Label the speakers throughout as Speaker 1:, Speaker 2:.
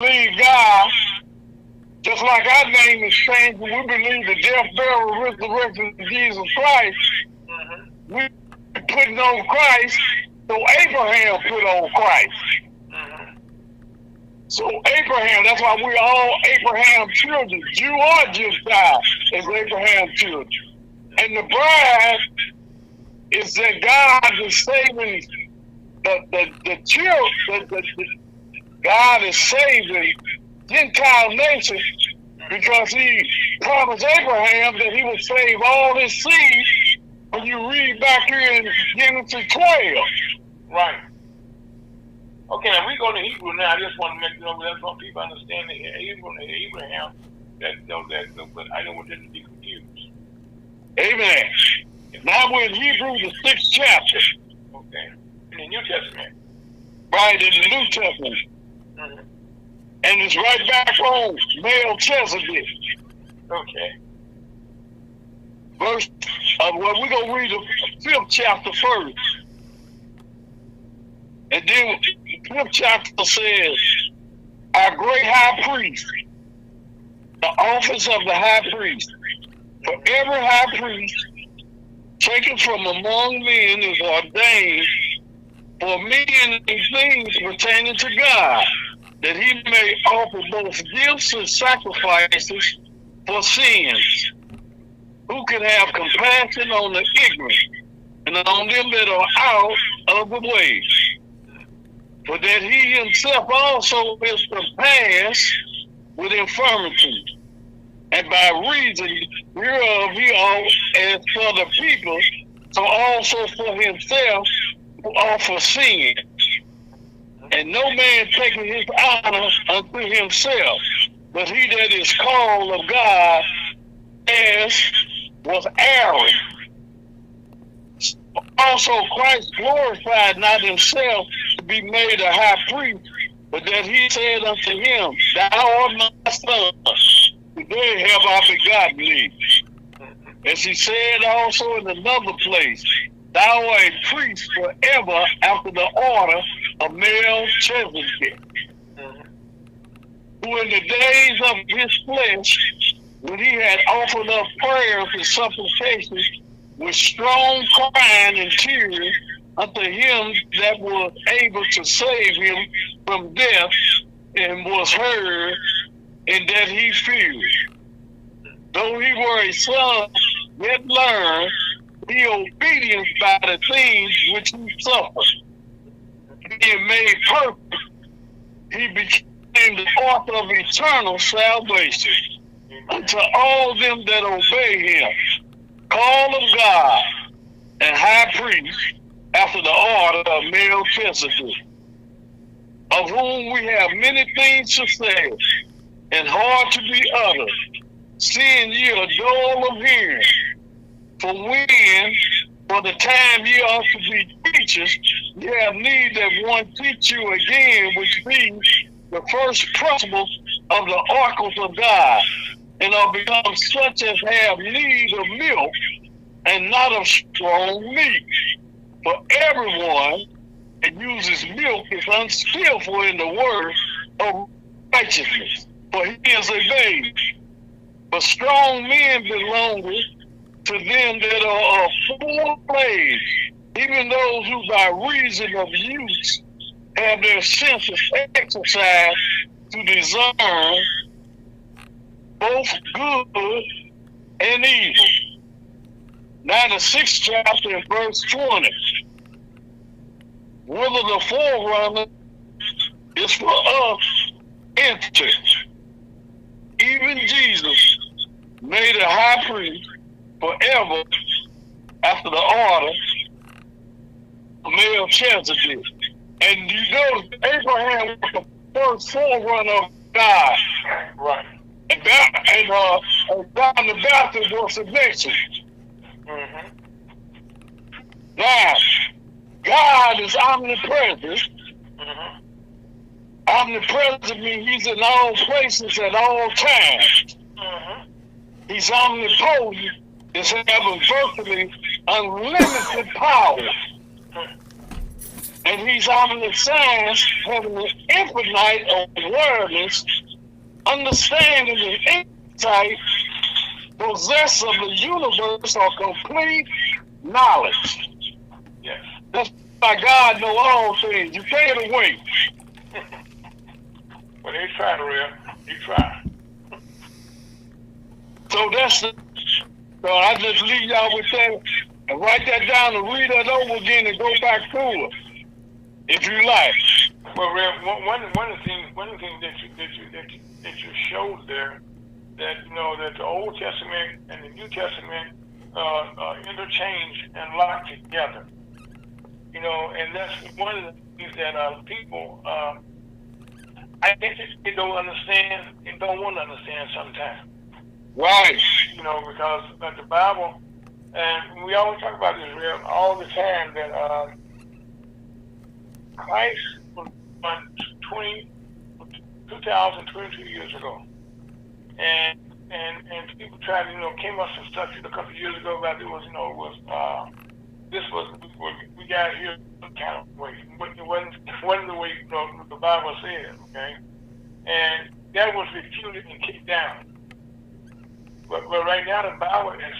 Speaker 1: believe God, just like our name is changed, we believe the death, burial, resurrection of Jesus Christ. We putting on Christ, so Abraham put on Christ. So Abraham, that's why we're all Abraham's children. Jew or Gentile is Abraham's children. And the bride is that God is saving the children. God is saving Gentile nations because he promised Abraham that he would save all his seed. When you read back here in Genesis 12.
Speaker 2: Right. Okay, now we go to Hebrew now. I just want to make that's what people understand that Abraham, but I don't want them to be confused.
Speaker 1: Amen. Now we're in Hebrew, the 6th chapter.
Speaker 2: Okay. In the New Testament.
Speaker 1: Right, in the New Testament. And it's right back on Melchizedek.
Speaker 2: Okay.
Speaker 1: Verse, well, we're going to read the 5th chapter first. And then the 5th chapter says, our great high priest, the office of the high priest. For every high priest taken from among men is ordained for many things pertaining to God, that he may offer both gifts and sacrifices for sins, who can have compassion on the ignorant and on them that are out of the way. For that he himself also is compassed with infirmity, and by reason hereof he as for the people, so also for himself to offer sin. And no man taking his honor unto himself, but he that is called of God, as was Aaron. Also Christ glorified not himself to be made a high priest, but that he said unto him, thou art my son, today have I begotten thee. As he said also in another place, thou art a priest forever after the order of Melchizedek, who in the days of his flesh, when he had offered up prayers and supplications with strong crying and tears unto him that was able to save him from death, and was heard, and that he feared. Though he were a son, yet learned the obedience by the things which he suffered. Being made perfect, he became the author of eternal salvation unto all them that obey him, called of God, and high priest after the order of Melchizedek, of whom we have many things to say, and hard to be uttered, seeing ye are dull of hearing. For for the time ye ought to be teachers, ye have need that one teach you again, which be the first principles of the oracles of God, and are become such as have need of milk, and not of strong meat. For everyone that uses milk is unskillful in the word of righteousness, for he is a babe. But strong men belong to them that are of full age, even those who by reason of use have their senses exercised to discern both good and evil. Now the 6th chapter in verse 20. Whether the forerunner is for us enter, even Jesus made a high priest forever after the order of Melchizedek. And you know Abraham was the first forerunner of God.
Speaker 2: Right.
Speaker 1: And John the Baptist was the next one. Now, God is omnipresent. Omnipresent means he's in all places at all times. He's omnipotent, is having virtually unlimited power. And these omniscient signs having an infinite awareness, understanding and insight, possess of the universe or complete knowledge.
Speaker 2: Yes.
Speaker 1: That's why God know all things. You can't wait.
Speaker 2: Well, they try, real. They try.
Speaker 1: So that's the. So I just leave y'all with that and write that down and read it over again and go back through it, if you like.
Speaker 2: Well, Rev, one of the things that you showed there, that that the Old Testament and the New Testament interchange and lock together. And that's one of the things that people, I think they don't understand, they don't want to understand sometimes.
Speaker 1: Right.
Speaker 2: Because the Bible, and we always talk about this, Rev, all the time, that Christ was born 2,022 years ago. And people tried to, came up some stuff a couple of years ago about we got here some kind of way. It wasn't the way the Bible said, okay? And that was refuted and kicked down. But right now the Bible has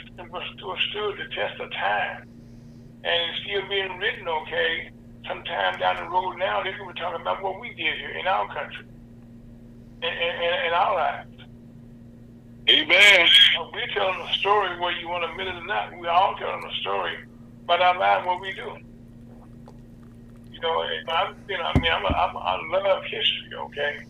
Speaker 2: stood the test of time. And it's still being written, okay? Sometime down the road now, they're going to be talking about what we did here in our country. In our lives.
Speaker 1: Amen.
Speaker 2: We're telling a story, whether you want to admit it or not. We're all telling a story about our lives, what we do. I love history, okay?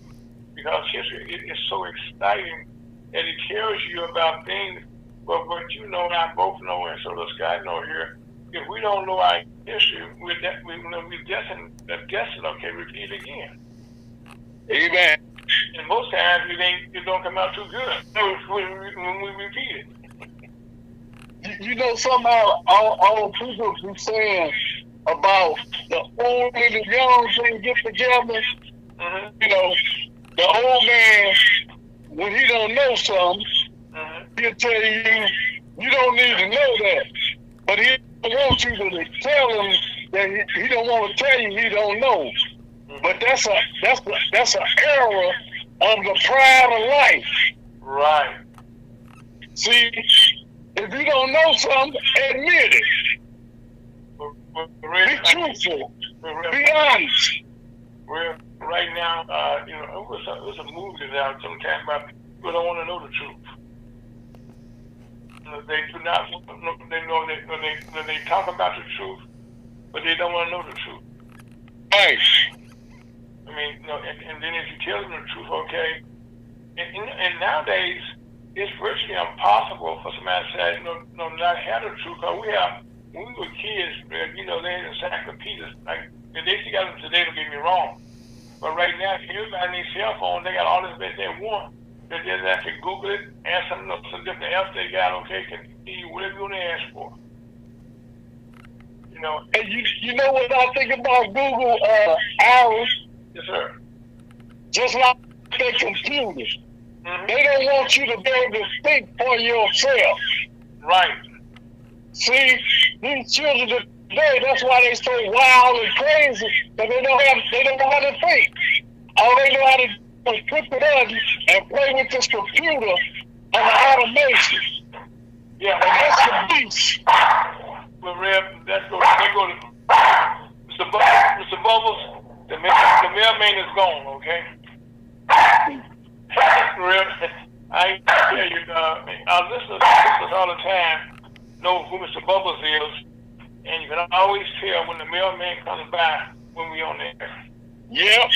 Speaker 2: Because history is so exciting that it tells you about things, but I both know, and so does God know here. If we don't know our history, we're destined, okay, repeat again.
Speaker 1: Amen.
Speaker 2: And most times it don't come out too good when we repeat it.
Speaker 1: Somehow all people be saying about the old and the young thing get together.
Speaker 2: Mm-hmm.
Speaker 1: The old man, when he don't know something, he'll tell you, you don't need to know that. But he don't want you to tell him that he don't want to tell you he don't know. But that's an error of the pride of life.
Speaker 2: Right.
Speaker 1: See, if you don't know something, admit it. Be truthful. Be honest.
Speaker 2: Right now, it was a movie that's out sometime about people don't want to know the truth. They do not. They know that they talk about the truth, but they don't want to know the truth.
Speaker 1: Right.
Speaker 2: I mean, and then if you tell them the truth, okay. And nowadays, it's virtually impossible for somebody to say, not have the truth. Because when we were kids, they had encyclopedias. Like, they still got them today, don't get me wrong. But right now, everybody needs cell phone. They got all this best they want. They just have to Google it, ask some different apps they got, okay, can give you whatever you want to ask for.
Speaker 1: And you know what I think about Google hours?
Speaker 2: Yes, sir.
Speaker 1: Just like their computers.
Speaker 2: Mm-hmm.
Speaker 1: They don't want you to be able to think for yourself.
Speaker 2: Right.
Speaker 1: See, these children today, that's why they so wild and crazy, because they don't know how to think. All they know how to do is put it on and play with this computer and the automation.
Speaker 2: Yeah.
Speaker 1: And that's the beast.
Speaker 2: Well, Rev, they go to Mr. Bubbles. The mailman is gone, okay? Rev, I tell you, our listeners all the time know who Mr. Bubbles is, and you can always tell when the mailman comes by when we're on there.
Speaker 1: Yep.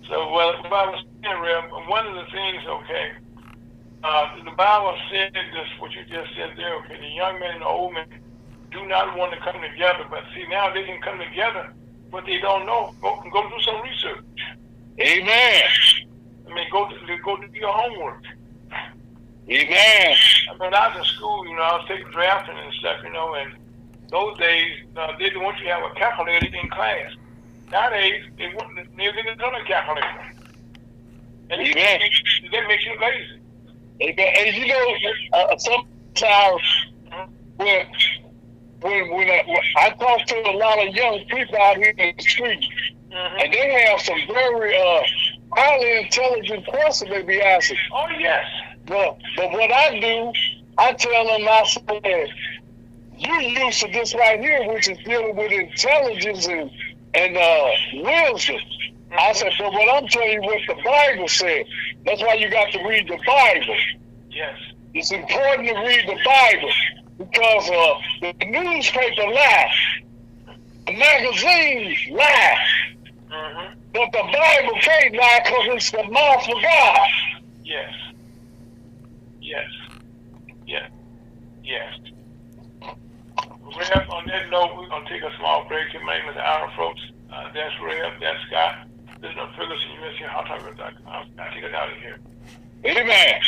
Speaker 2: So, well, the Bible said, Rev, one of the things, okay, the Bible said this, what you just said there, okay, the young man and the old man do not want to come together, but see, now they can come together, but they don't know. Go do some research.
Speaker 1: Amen.
Speaker 2: I mean, go do your homework.
Speaker 1: Amen.
Speaker 2: I mean, I was in school, I was taking drafting and stuff, and those days, they didn't want you to have a calculator in class. Nowadays, they didn't know a calculator. And that makes you lazy.
Speaker 1: And sometimes when when I talk to a lot of young people out here in the street, and they have some very highly intelligent questions they be asking.
Speaker 2: Oh yes.
Speaker 1: But what I do, I tell them, I said, you used to this right here, which is dealing with intelligence and wisdom. I said, but what I'm telling you, what the Bible said. That's why you got to read the Bible.
Speaker 2: Yes.
Speaker 1: It's important to read the Bible because the newspaper lie, the magazines lie, but the Bible can't lie because it's the mouth of God.
Speaker 2: Yes. Yes. Yes. Yes. Reb, on that note, we're going to take a small break. Your name is Aaron, folks. That's Reb, that's Scott. This is no Ferguson, USC Hot.com. I'll take it out of here.
Speaker 1: Amen.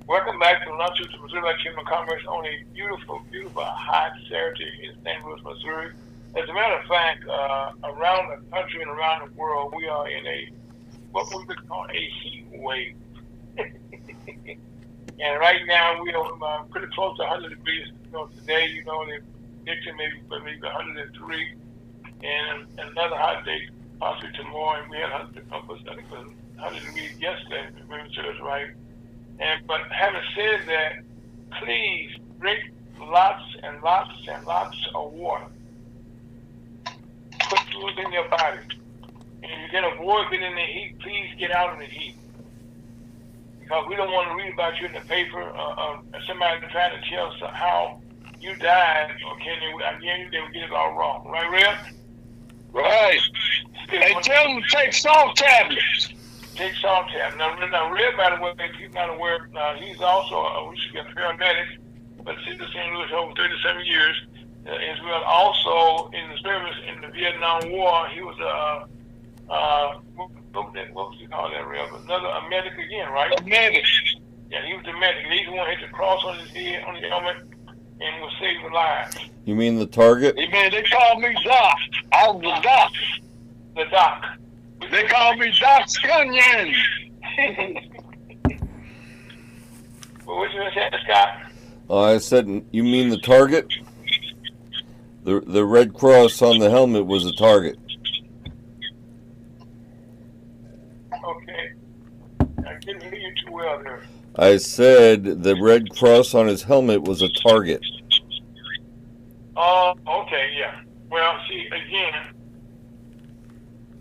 Speaker 2: Welcome back to Lunch with the Missouri Chamber of Commerce on a beautiful, beautiful hot Saturday in St. Louis, Missouri. As a matter of fact, around the country and around the world, we are in what we could call a heat wave. And right now, we are pretty close to 100 degrees. Today, they predicted maybe 103, and another hot day possibly tomorrow. And we had 100 degrees yesterday, if memory serves right. But having said that, please drink lots and lots and lots of water. Put fluids in your body. And if you can avoid being in the heat, please get out of the heat. Because we don't want to read about you in the paper somebody trying to tell us how you died, okay? Again, they will get it all wrong. Right, Reb?
Speaker 1: Right. They tell them to take salt tablets.
Speaker 2: Take salt tablets. Now, Red, by the way, if you're not aware, he's also we should be a paramedic, but he's in St. Louis over 37 years. As well, also in the service in the Vietnam War, he was what was he called that, Red? A medic again, right?
Speaker 1: A medic.
Speaker 2: Yeah, he was the medic. He's the one who hit the cross on his head, on the helmet, and was saving lives.
Speaker 3: You mean the target?
Speaker 1: Man, they call me Doc. I was the Doc.
Speaker 2: The Doc.
Speaker 1: They call me Doc Scunyon.
Speaker 2: Well, what you say, Scott?
Speaker 3: I said, you mean the target? The red cross on the helmet was a target.
Speaker 2: Okay. I didn't hear you too well there.
Speaker 3: I said the red cross on his helmet was a target.
Speaker 2: Oh, okay, yeah. Well, see, again,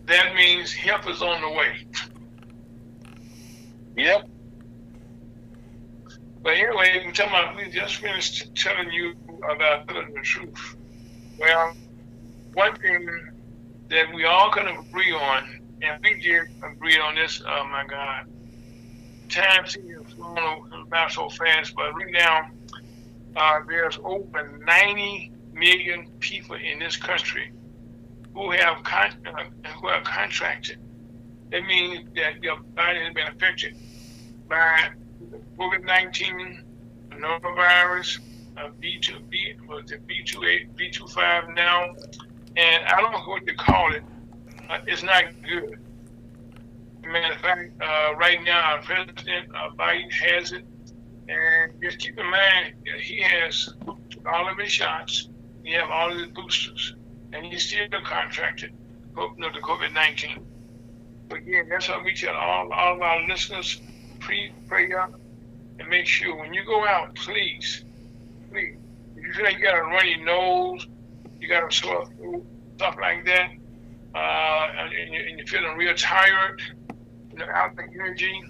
Speaker 2: that means help is on the way.
Speaker 1: Yep.
Speaker 2: But anyway, we just finished telling you about telling the truth. Well, one thing that we all can agree on, and we did agree on this, oh my God, time seems to have flown about so fast, but right now, there's over 90 million people in this country who are contracted that means that your body has been affected by COVID-19, coronavirus, B25 now, and I don't know what to call it. It's not good. Matter of fact, right now, our president, Biden, has it. And just keep in mind, he has all of his shots, he have all of his boosters, and he's still contracted the COVID-19. But again, that's why we tell all of our listeners, pray up, and make sure when you go out, please, if you feel like you got a runny nose, you got a sore throat, stuff like that, and you're feeling real tired, out of energy.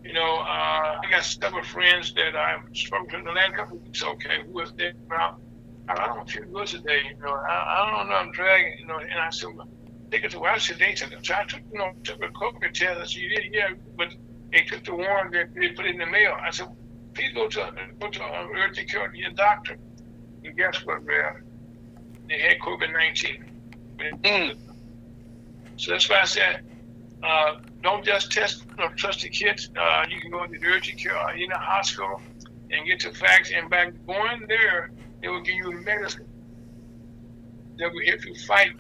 Speaker 2: I got several friends that I've spoken to the last couple of weeks, okay, who was there about, I don't feel good today, I don't know, I'm dragging, and I said, well, take it to where I said, they took, so I took, took a COVID test. I said, you did, yeah, but they took the one that they put in the mail. I said, please go to urgent care to your doctor. And guess what, man? They had COVID-19. So that's why I said, don't just trust the kids. You can go to the urgent care or in the hospital and get the facts. And by going there, they will give you medicine that will help you fight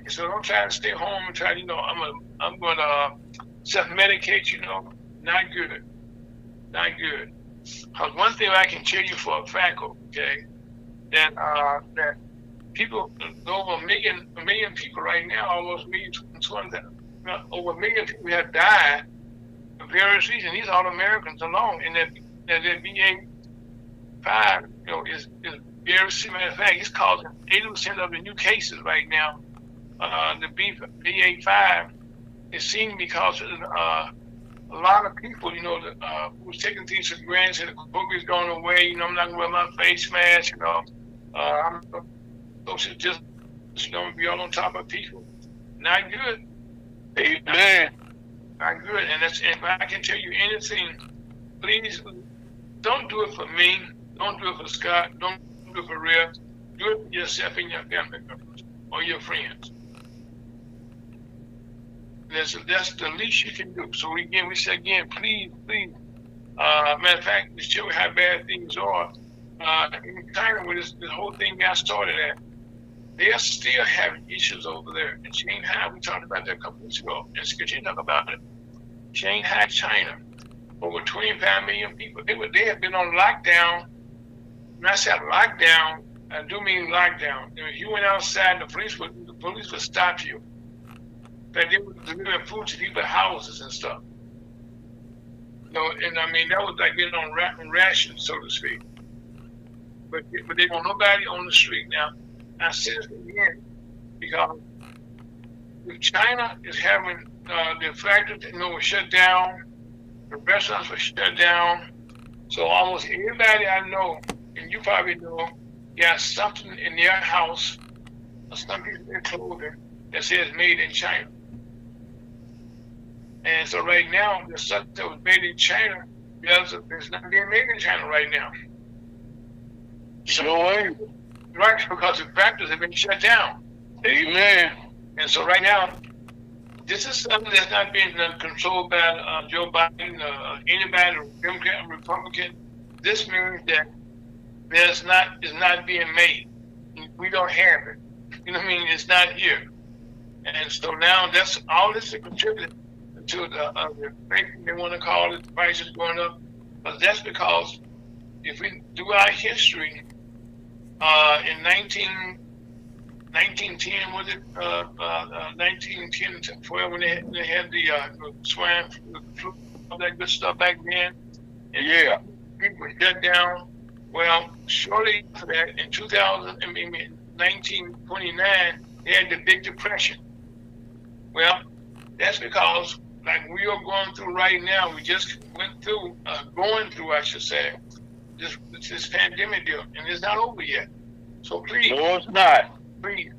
Speaker 2: so don't try to stay home and try. I'm gonna self-medicate. Not good. Because one thing I can tell you for a fact, okay, that people, over a million people right now, almost 1,200,000, over 1 million people have died for various reasons. These are all Americans alone, and that BA5, is very similar. Matter of fact, it's causing 80% of the new cases right now. The BA5 is seen because a lot of people, who was taking things for granted, said the COVID's going away. I'm not going to wear my face mask. I'm social distance. Be all on top of people. Not good.
Speaker 1: Amen.
Speaker 2: Not good. And if I can tell you anything, please don't do it for me. Don't do it for Scott. Don't do it for Rev. Do it for yourself and your family members or your friends. That's the least you can do. So we say again, please. Matter of fact, to show you how bad things are. In China, where this whole thing got started at, they are still having issues over there. In Shanghai, we talked about that a couple weeks ago. Let's continue to talk about it. Shanghai, China, over 25 million people. They have been on lockdown. When I said lockdown, I do mean lockdown. If you went outside, the police would stop you. But they were delivering food to people's houses and stuff. And I mean, that was like being on rations, so to speak. But they want nobody on the street now. I said this again, because if China is having the factories, were shut down, the restaurants were shut down, so almost everybody I know, and you probably know, got something in their house or some piece of their clothing that says made in China. And so right now, the stuff that was made in China, it's not being made in China right now.
Speaker 1: Sure.
Speaker 2: Right, because the factories have been shut down.
Speaker 1: Amen.
Speaker 2: And so right now, this is something that's not being controlled by Joe Biden, anybody, Democrat or Republican. This means that it's not being made. We don't have it. It's not here. And so now that's all this is contributing to the thing they want to call it, the prices going up. But that's because if we do our history, in 1910, was it 1910 to 12 when they had the swine flu, all that good stuff back then? And
Speaker 1: yeah,
Speaker 2: people were shut down. Well, shortly after that, in 1929, they had the Big Depression. Well, that's because, like we are going through right now, we just went through, I should say, this pandemic deal, and it's not over yet. So please,
Speaker 1: no, it's not.
Speaker 2: Please,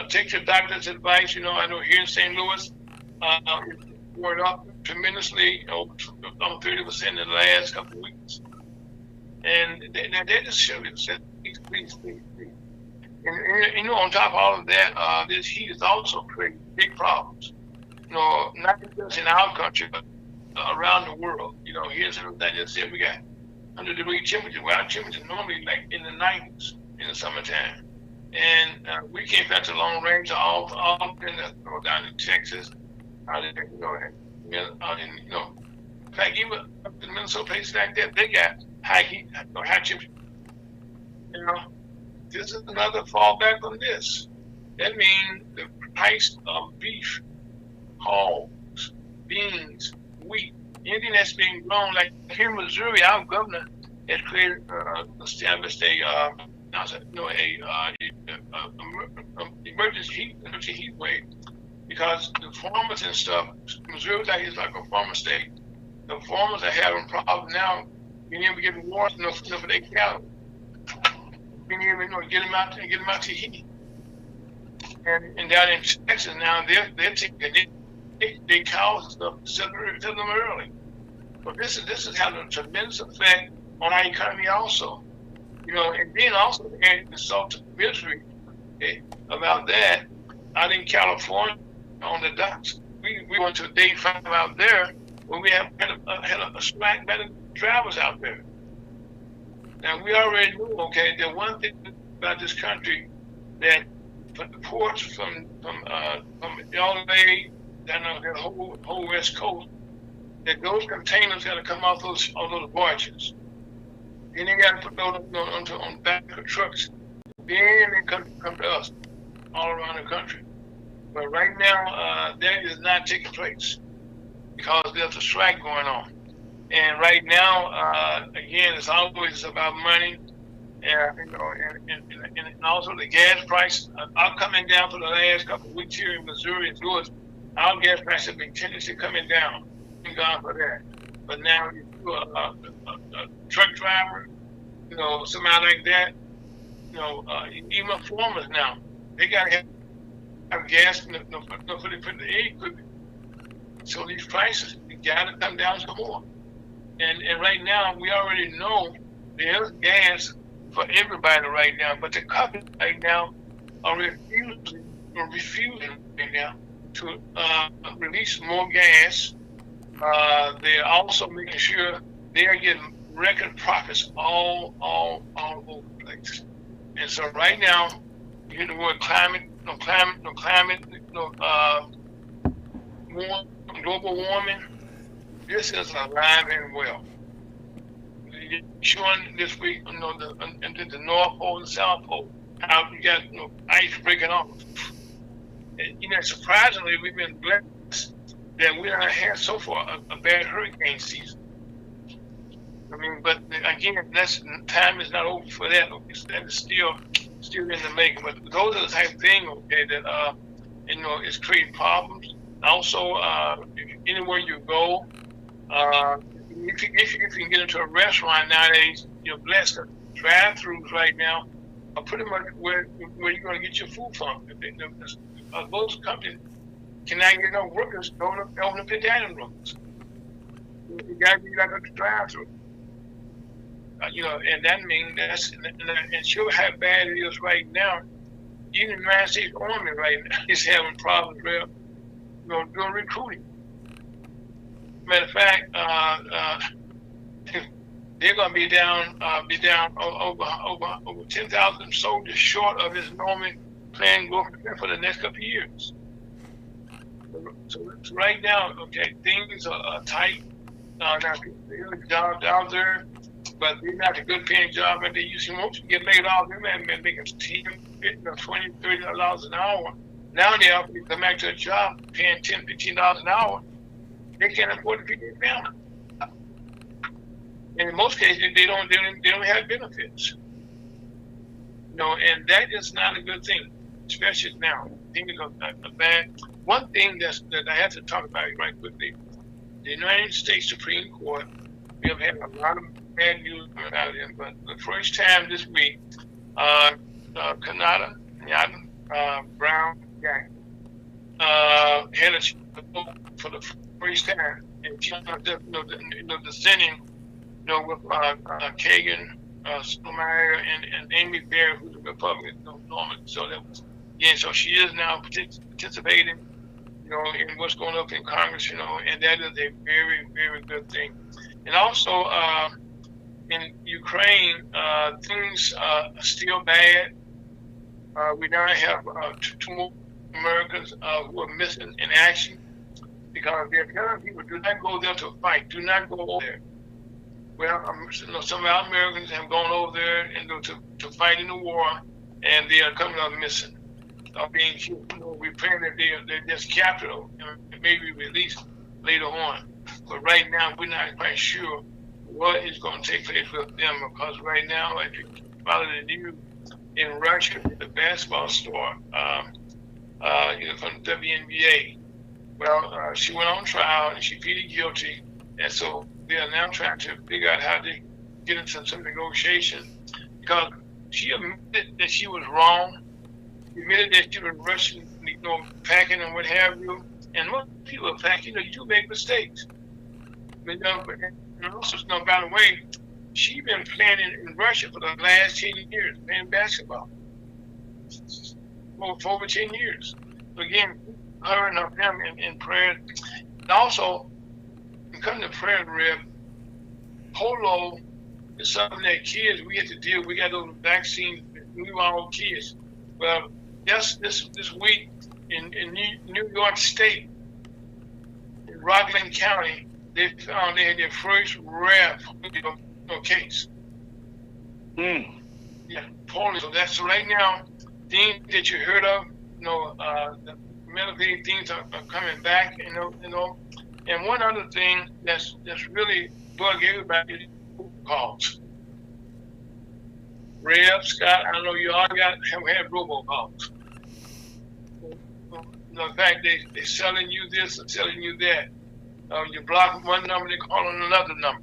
Speaker 2: take your doctor's advice. I know here in St. Louis, it's going up tremendously, almost 30% in the last couple of weeks. And they just show it. Please. And on top of all of that, this heat is also crazy. big problems. Not just in our country, but around the world. Here's what I just said. We got 100-degree temperatures. Well, our temperatures normally like in the 90s in the summertime. And we came back to Long Range, all down in Texas, out in, in fact, even up in Minnesota, places like that, they got high heat, high temperature. This is another fallback on this. That means the price of beef, hogs, beans, wheat, anything that's being grown, like here in Missouri, our governor has created, established emergency heat wave, because the farmers and stuff, Missouri is like a farmer state. The farmers are having problems now being able to get water for their cattle, being able to get them out to heat. And down in Texas now, they're taking their cows and stuff, sell them early. But this is having a tremendous effect on our economy also. And then also adding insult to misery about that, out in California on the docks. We went to day 5 out there when we had a strike by the drivers out there. Now we already knew, that one thing about this country, that from the ports from LA down the whole West Coast, that those containers got to come off those barges. Then they got to put those on the back of trucks. Then they come to us all around the country. But right now, that is not taking place because there's a strike going on. And right now, again, it's always about money, and also the gas prices are coming down for the last couple of weeks here in Missouri and Georgia. Our gas prices have been tendency coming down. Thank God for that. But now, if you're a truck driver, somebody like that, even farmers now, they got to have gas for the egg equipment. So these prices got to come down some more. And right now, we already know there's gas for everybody right now, but the companies right now are refusing right now to release more gas. They're also making sure they are getting record profits all over the place. And so right now, you hear the word global warming. This is alive and well. Showing this week, the North Pole and the South Pole, how you got ice breaking off. And, surprisingly, we've been blessed that we don't have so far a bad hurricane season. But again, time is not over for that. That is still in the making. But those are the type of things, that it's creating problems. Also, anywhere you go, if you can get into a restaurant nowadays, you're blessed. Drive-throughs right now are pretty much where you're going to get your food from. Most companies cannot get no workers to open up their dining rooms. You got to be like a drive-through. And that means and sure how bad it is right now. Even the United States Army right now is having problems with doing recruiting. Matter of fact, they're going to be down over 10,000 soldiers short of his normal planned growth for the next couple of years. So right now, things are tight. Now there are jobs out there, but they're not a good paying job, and they usually most get laid off. They may be making $10, $20, $30 an hour. Now they have to come back to a job paying $10, $15 an hour. They can't afford to feed their family. And in most cases, they don't have benefits. And that is not a good thing, especially now. Things are bad. One thing that I have to talk about right quickly: the United States Supreme Court. We have had a lot of bad news coming out of them, but the first time this week, Kanata Brown had a vote for the first time, and she dissenting, with Kagan, Sotomayor, and Amy Barrett, who's a Republican, Norman. So that was so she is now participating in what's going up in Congress, and that is a very, very good thing. And also, in Ukraine, things are still bad. We now have two more Americans who are missing in action because they're telling people, do not go there to fight. Do not go over there. Well, some of our Americans have gone over there and to fight in the war, and they are coming up missing. Being killed. We're praying that they're just captured and maybe released later on. But right now, we're not quite sure what is going to take place with them because right now, if you follow the news in Russia, the basketball star, from WNBA, well, she went on trial and she pleaded guilty, and so they are now trying to figure out how to get into some negotiation because she admitted that she was wrong. Admitted that she was rushing, packing and what have you. And most people are packing, you do make mistakes. But, and also, by the way, she's been playing in Russia for the last 10 years, playing basketball. For over 10 years. So again, her and her family in prayer. And also, come to prayer, Reb, polio is something that kids, we have to deal with. We got those vaccines, we want all kids. Well, just this week in New York State, in Rockland County, they found they had their first rare case. Yeah, polio. So right now, things that you heard of, the medical things are coming back, And one other thing that's really bug everybody is calls. Reb, Scott, I know you all have had robocalls. In fact, they're selling you this and selling you that. You block one number, they call on another number.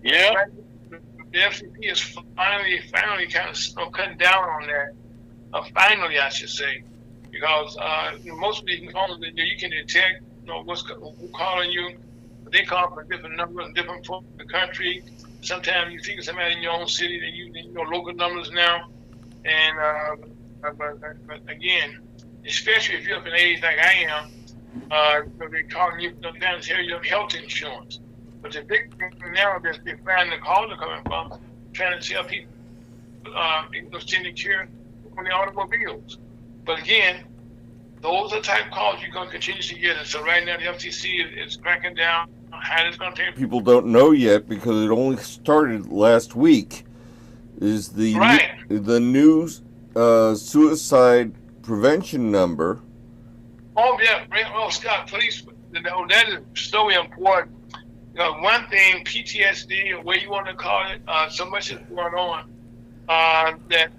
Speaker 1: Yeah.
Speaker 2: The FCC is finally kind of cutting down on that. Finally, I should say, because most of these calls you can detect, who's calling you. They call from different numbers in different parts of the country. Sometimes you think of somebody in your own city that you local numbers now. And but again, especially if you're up in age like I am, they're calling you sometimes here your health insurance. But the big thing now is they're finding the calls are coming from trying to tell people sending care on the automobiles. But again, those are the type of calls you're going to continue to get. And so right now the FTC is cracking down on how it's going to take.
Speaker 3: People don't know yet because it only started last week. Is the new suicide prevention number?
Speaker 2: Oh yeah, well Scott, please. That is so important. One thing, PTSD, or what you want to call it, so much is going on. That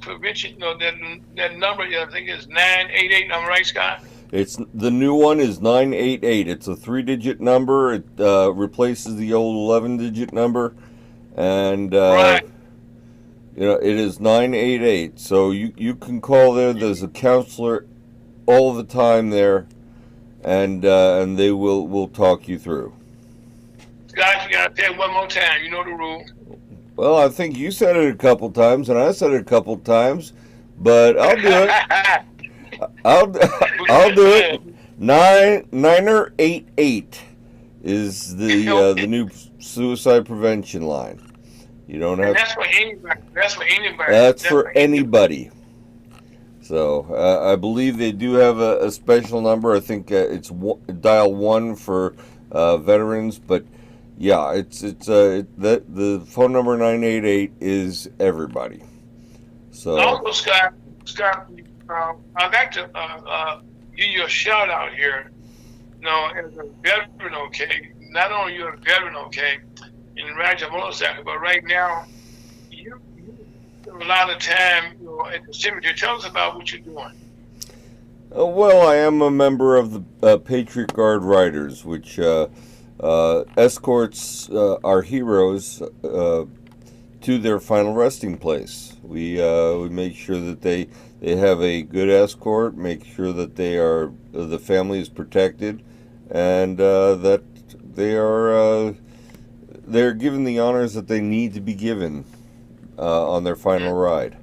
Speaker 2: prevention, that number, I think is 988. I'm right, Scott.
Speaker 3: It's the new one is 988. It's a 3-digit number. It replaces the old 11-digit number, and it is 988. So you can call there. There's a counselor all the time there, and they will talk you through.
Speaker 2: Scott, you gotta say it one more time. You know the rule.
Speaker 3: Well, I think you said it a couple times, and I said it a couple times, but I'll do it. I'll do it. 988 is the new suicide prevention line. You don't have.
Speaker 2: And that's for anybody.
Speaker 3: That's for anybody. So I believe they do have a special number. I think it's dial 1 for veterans, but. Yeah, it's the phone number 988 is everybody. So
Speaker 2: also, Scott, I'd like to give you a shout out here. As a veteran, okay. Not only you're a veteran, okay, in riding a motorcycle, but right now you spend a lot of time at the cemetery. Tell us about what you're doing.
Speaker 3: Well, I am a member of the Patriot Guard Riders, which. Escorts our heroes to their final resting place. We make sure that they have a good escort, make sure that the family is protected, and that they're given the honors that they need to be given on their final ride.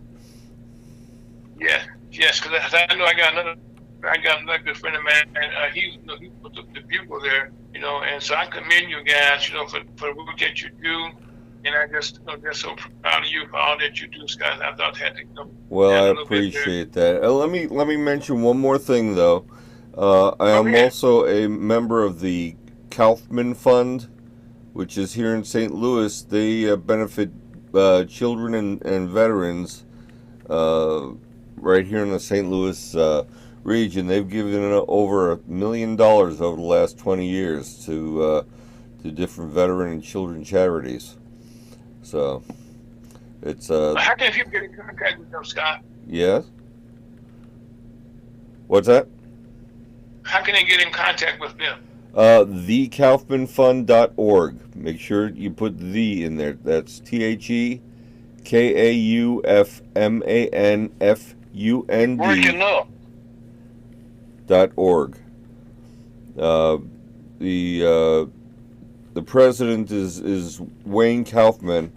Speaker 2: Yes, because I know I got another I got another good friend of mine, and he put the bugle there, and so I commend you guys, for the work that you do, and I just, just so proud of you for all that you do, Scott. I thought I had to,
Speaker 3: Well,
Speaker 2: add
Speaker 3: I
Speaker 2: a little bit there.
Speaker 3: appreciate that. Let me mention one more thing, though. I am
Speaker 2: Okay.
Speaker 3: also a member of the Kaufman Fund, which is here in St. Louis. They benefit children and veterans right here in the St. Louis region. They've given over $1 million over the last 20 years to different veteran and children charities. So it's
Speaker 2: How can people get in contact with them, Scott?
Speaker 3: yes. What's that?
Speaker 2: How can they get in contact with them?
Speaker 3: TheKaufmanFund.org. Make sure you put the in there. That's TheKaufmanFund
Speaker 1: Breaking up.
Speaker 3: .org. The president is Wayne Kaufman,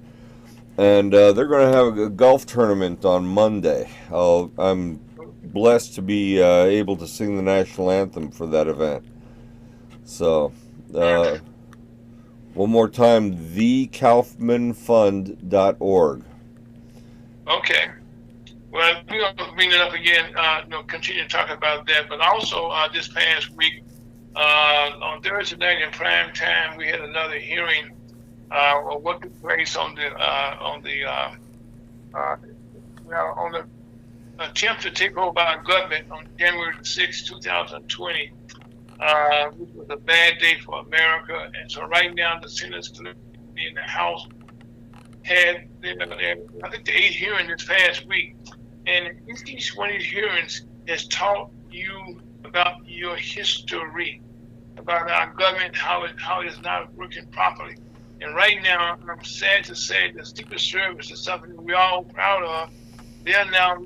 Speaker 3: and they're going to have a golf tournament on Monday. I'm blessed to be able to sing the national anthem for that event. So, one more time, TheKaufmanFund.org.
Speaker 2: Okay. Well, we're going to bring it up again, continue to talk about that. But also, this past week, on Thursday night in prime time, we had another hearing of what took place on the attempt to take over our government on January 6, 2020. Which was a bad day for America. And so right now, the Senate in the House had, I think, the 8th hearing this past week. And each one of these hearings has taught you about your history, about our government, how it is not working properly. And right now, I'm sad to say the Secret Service is something that we're all proud of. We find out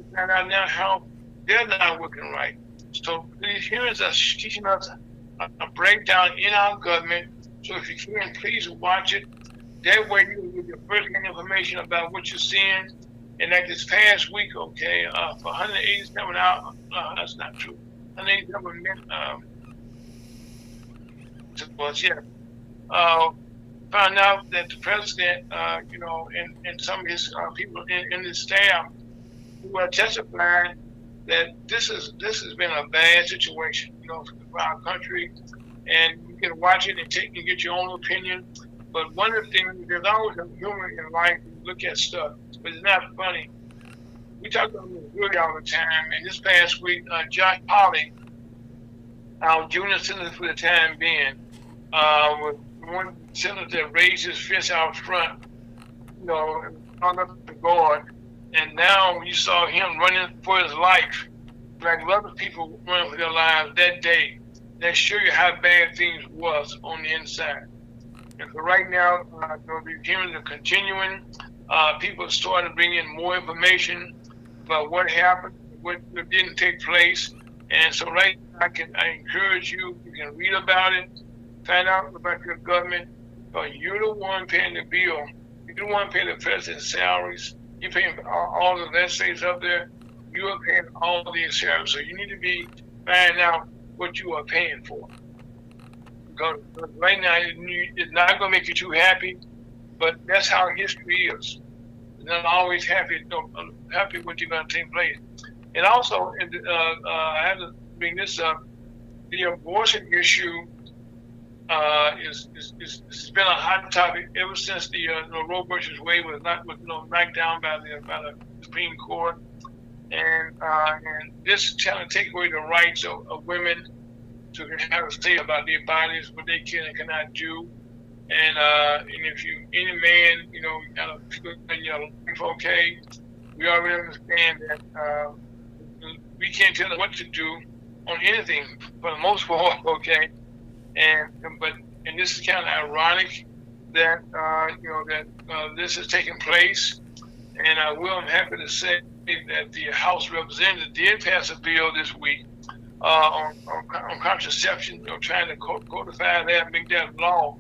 Speaker 2: now how they're not working right. So these hearings are teaching us a breakdown in our government. So if you can, please watch it. That way you can get your first-hand information about what you're seeing. And like this past week, okay, for 187 hours, that's not true. 187 minutes, found out that the president, and some of his people in his staff who are testifying that this has been a bad situation, for our country, and you can watch it and get your own opinion. But one of the things, there's always a humor in life when you look at stuff, but it's not funny. We talk about Missouri all the time, and this past week, Josh Hawley, our junior senator for the time being, was one senator that raised his fist out front, on up the guard. And now when you saw him running for his life, like other people running for their lives that day, that show you how bad things was on the inside. And so right now, the hearings are continuing. People are starting to bring in more information about what happened, what didn't take place. And so right now, I encourage you can read about it, find out about your government, but you're the one paying the bill. You're the one paying the president's salaries. You're paying all the legislators up there. You are paying all the salaries. So you need to be finding out what you are paying for. Because right now, it's not going to make you too happy, but that's how history is. It's not always happy what you're going to take place. And also, I have to bring this up, the abortion issue has been a hot topic ever since the Roe versus Wade was knocked down by the Supreme Court, and this trying to take away the rights of women to have a say about their bodies, what they can and cannot do, and if you any man, kind of in your life, okay, we already understand that we can't tell them what to do on anything for the most part, okay. But this is kind of ironic that this is taking place, and I'm happy to say that the House Representatives did pass a bill this week on contraception, trying to codify that and make that law.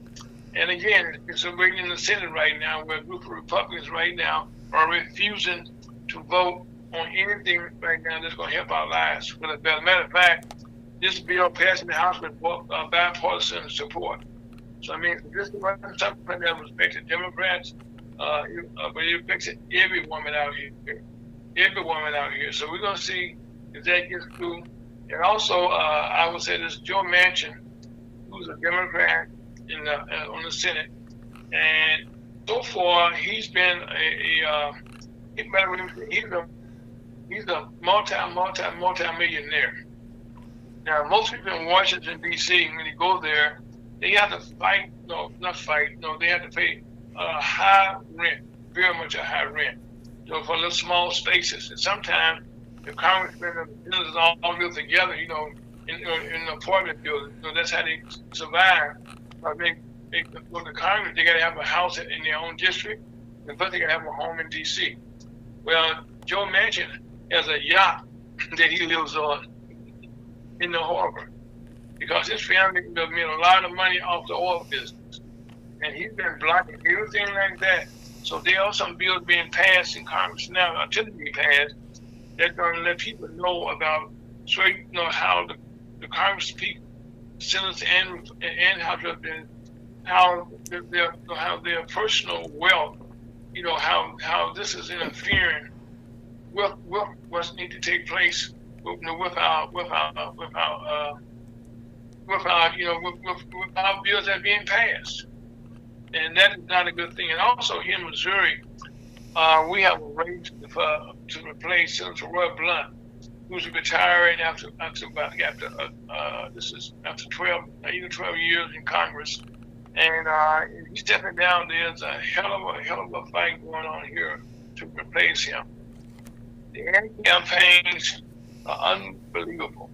Speaker 2: And again, it's waiting in the Senate right now, where a group of Republicans right now are refusing to vote on anything right now that's going to help our lives. For the matter of fact, this bill passed in the House with bipartisan support. So I mean, this wasn't something that was affected Democrats, but it affected every woman out here. Every woman out here. So we're going to see if that gets through. And also, I would say this Joe Manchin, who's a Democrat on the Senate, and so far he's been he's a multi-millionaire. Now, most people in Washington, D.C., when they go there, they have to fight, they have to pay a high rent, very much a high rent. So for little small spaces. And sometimes the congressmen and the senators all live together, in an apartment building. So that's how they survive. I mean, they go to Congress, they got to have a house in their own district, and plus they got to have a home in D.C. Well, Joe Manchin has a yacht that he lives on in the harbor because his family made a lot of money off the oil business. And he's been blocking everything like that. So there are some bills being passed in Congress now, until they be passed, that's going to let people know about how the Congress people, senators and House representatives, how their personal wealth, how this is interfering with what's need to take place with our bills that are being passed, and that is not a good thing. And also here in Missouri, we have a race to replace Senator Roy Blunt, who's retiring after 12 years in Congress, and he's stepping down. There's a hell of a fight going on here to replace him. The ad campaigns are unbelievable.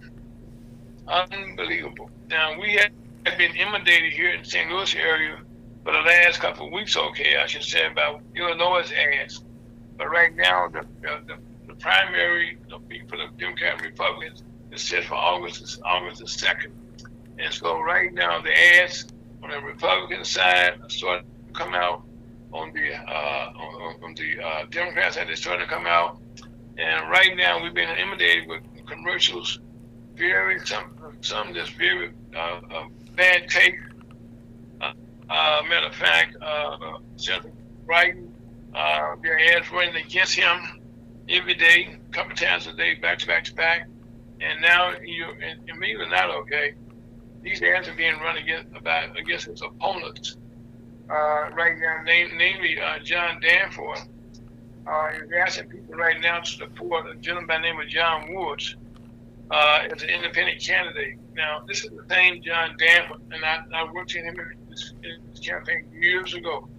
Speaker 2: Now, we have been inundated here in the St. Louis area for the last couple of weeks, I should say, about Illinois' ads. But right now, the primary for the Democrat and Republicans is set for August the 2nd. And so right now, the ads on the Republican side are starting to come out. On the Democrat side, they're starting to come out. And right now, we've been inundated with commercials, some that's very bad taste. Matter of fact, Senator Wright, their ads running against him every day, a couple times a day, back to back. And now, and believe it or not, these ads are being run against his opponents. Right now, namely John Danforth, is asking people right now to support a gentleman by the name of John Woods as an independent candidate. Now, this is the same John Danforth, and I worked with him in his campaign years ago,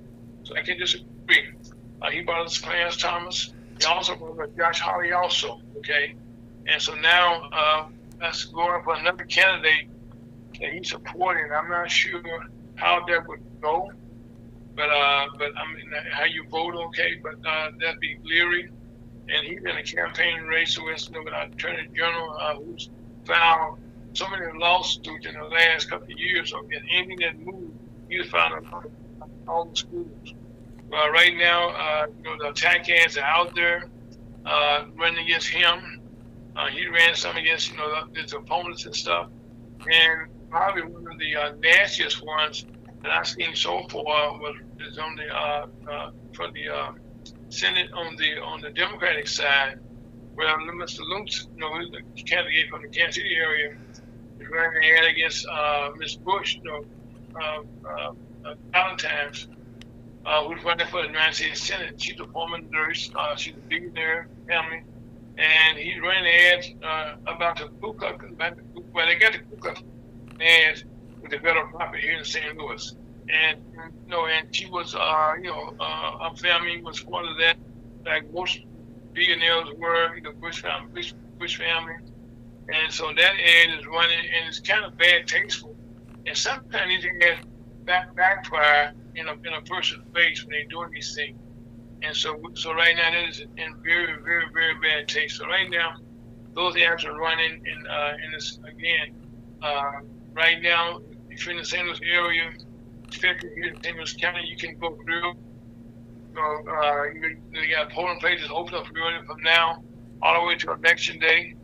Speaker 2: so I can disagree. He brought us Clarence Thomas. He also brought us Josh Hawley also, And so now that's going for another candidate that he's supporting. I'm not sure how that would go. But I mean, how you vote, but that'd be Leary, and he's in a campaign race with our Attorney General, who's filed so many lawsuits in the last couple of years. Anything that moved, he's filed on all the schools. Right now, the attack ads are out there running against him. He ran some against his opponents and stuff, and probably one of the nastiest ones that I've seen so far is on the for the Senate on the Democratic side, where Mr. Lutz, who's the candidate from the Kansas City area, is running an ad against Ms. Bush, Valentine's, who's running for the United States Senate. She's a former nurse. She's a billionaire family, and he's running ads about the Ku Klux. Well, they got the Ku Klux ads with the federal property here in St. Louis, and and she was, her family was part of that, like most billionaires were, Bush family, and so that ad is running, and it's kind of bad tasteful, and sometimes these ads backfire in a person's face when they're doing these things, and so right now that is in very, very, very bad taste. So right now, those ads are running, in this again. Right now, if you're in the St. Louis area, especially here in St. Louis County, you can vote real. You got polling places open up early from now. all the way to election day.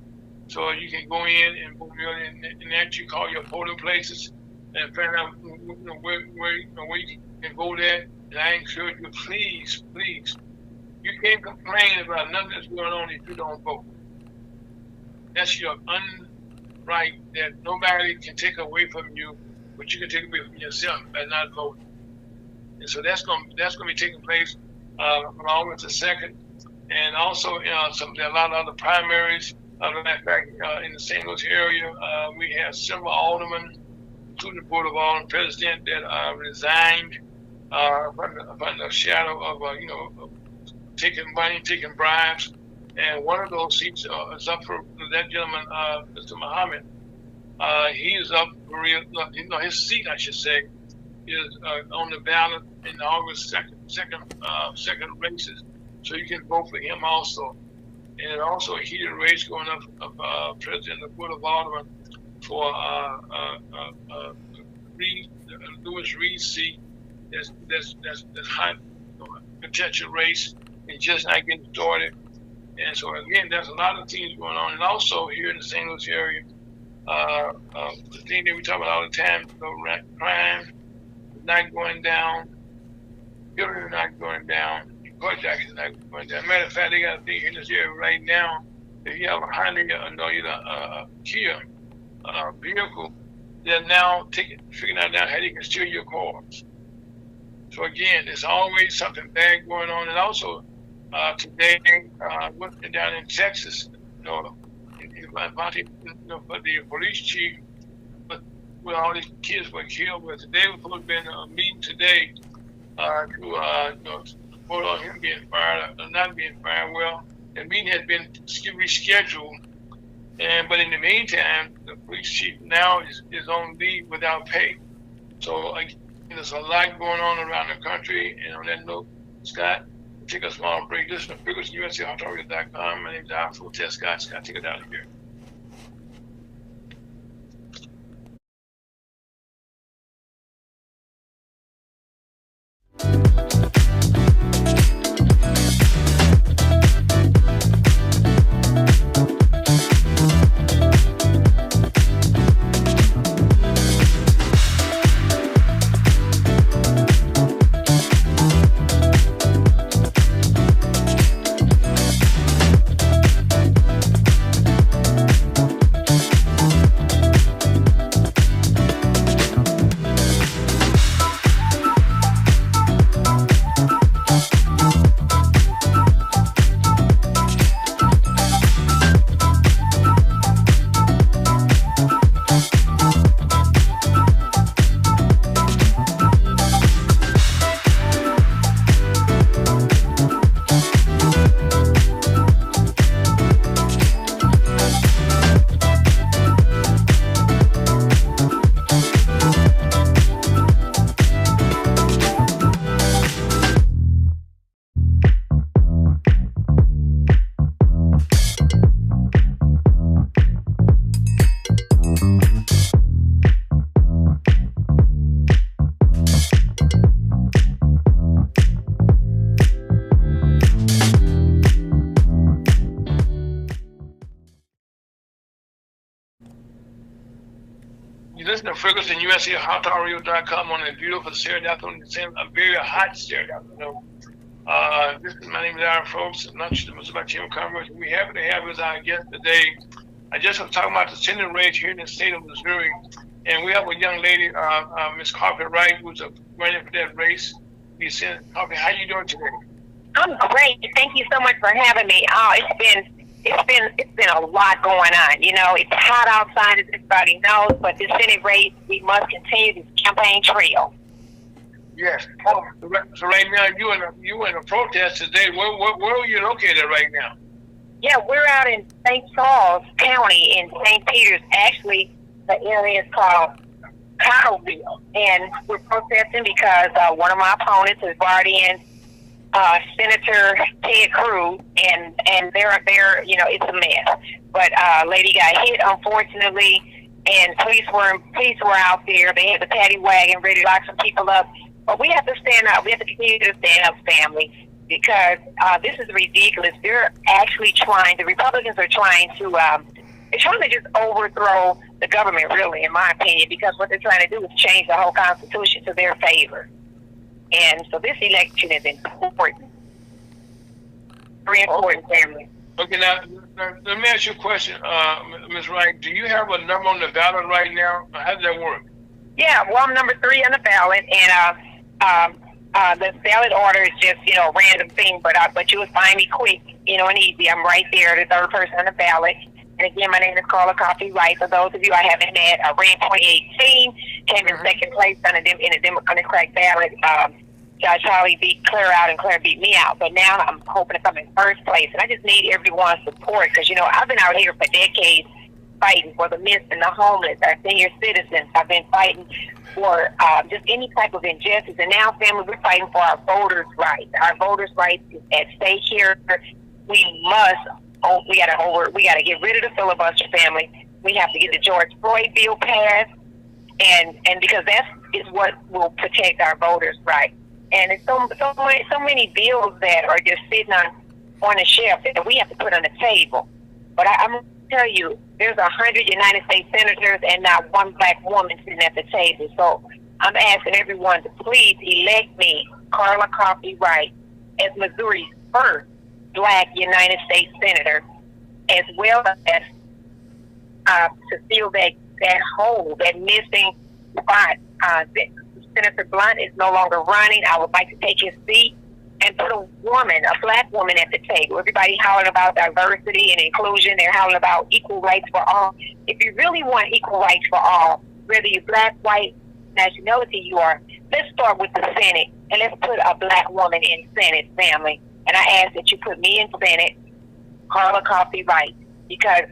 Speaker 2: So you can go in and that you call your polling places and find out where you can go there. And I encourage you, please, you can't complain about nothing that's going on if you don't vote. That's your right that nobody can take away from you, but you can take away from yourself by not voting. And so that's going to be taking place on August the 2nd, and also there are a lot of other primaries. Matter of fact, in the St. Louis area, we have several aldermen, including the Board of Aldermen president, that resigned from the shadow of taking money, taking bribes. And one of those seats is up for that gentleman, Mr. Muhammad. He is up for his seat, I should say, is on the ballot in the August second races. So you can vote for him also. And also a heated race going up of President of the Board of Aldermen for Lewis Reed's seat. That's hot, contentious race, and just not getting started. And so again, there's a lot of things going on. And also here in the St. Louis area, the thing that we talk about all the time, crime is not going down, children are not going down, carjacking is not going down. Matter of fact, they got a thing in this area right now. If you have a Hyundai, Kia vehicle, they're now figuring out now how they can steal your cars. So again, there's always something bad going on. And also today, down in Texas, for the police chief, where all these kids were killed. But today was supposed to be a meeting today to vote on him being fired or not being fired. Well, the meeting has been rescheduled, but in the meantime, the police chief now is on leave without pay. So again, there's a lot going on around the country. And on that note, Scott, take a small break. This is the biggest USCHotarradio.com. My name is Alfred Test Scott. Scott, take it out of here. You listen to Ferguson, USCHotarradio.com on a beautiful Saturday afternoon, a very hot Saturday afternoon. My name is Aaron Folks, and lunch to my team conference. We're happy to have as our guest today. I just was talking about the Senate race here in the state of Missouri, and we have a young lady, Miss Wright, who's running for that race. Coffee, how you doing today?
Speaker 4: I'm great. Thank you so much for having me. Oh, it's been a lot going on. You know, it's hot outside, as everybody knows, but this Senate race, we must continue this campaign trail.
Speaker 2: Yes. So right now, you in a protest today. Where are you located right now?
Speaker 4: Yeah, we're out in St. Charles County in St. Peters. Actually, the area is called Cottleville, and we're protesting because one of my opponents is brought in Senator Ted Cruz, and they're it's a mess. But lady got hit, unfortunately, and police were out there. They had the paddy wagon ready to lock some people up. But we have to stand up. We have to continue to stand up, family. because this is ridiculous. They're actually trying, the Republicans are trying to, they're trying to just overthrow the government, really, in my opinion, because what they're trying to do is change the whole Constitution to their favor. And so this election is important. Very important, family.
Speaker 2: Okay, now let me ask you a question, Ms. Wright. Do you have a number on the ballot right now? How does that work?
Speaker 4: Yeah, well, I'm number 3 on the ballot, and the ballot order is just, a random thing, but you will find me quick, and easy. I'm right there, the 3rd person on the ballot. And again, my name is Carla Coffee Wright. For those of you I haven't met, I ran 2018, came in 2nd place in a Democratic ballot. Judge Holly beat Claire out, and Claire beat me out. But now I'm hoping to come in 1st place, and I just need everyone's support because, I've been out here for decades fighting for the missing, the homeless, our senior citizens. I've been fighting for just any type of injustice. And now, family, we're fighting for our voters' rights. Our voters' rights is at stake here. We got to get rid of the filibuster, family. We have to get the George Floyd bill passed, and because that is what will protect our voters' rights. And it's so many bills that are just sitting on the shelf that we have to put on the table. But I'm going to tell you, there's 100 United States senators and not one black woman sitting at the table. So I'm asking everyone to please elect me, Carla Coffee Wright, as Missouri's first black United States senator, as well as to fill that hole, that missing spot. Senator Blunt is no longer running. I would like to take his seat and put a black woman at the table. Everybody hollering about diversity and inclusion. They're hollering about equal rights for all. If you really want equal rights for all, whether you're black, white, nationality you are, let's start with the Senate, and let's put a black woman in Senate, family. And I ask that you put me in Senate, Carla Coffee Wright, because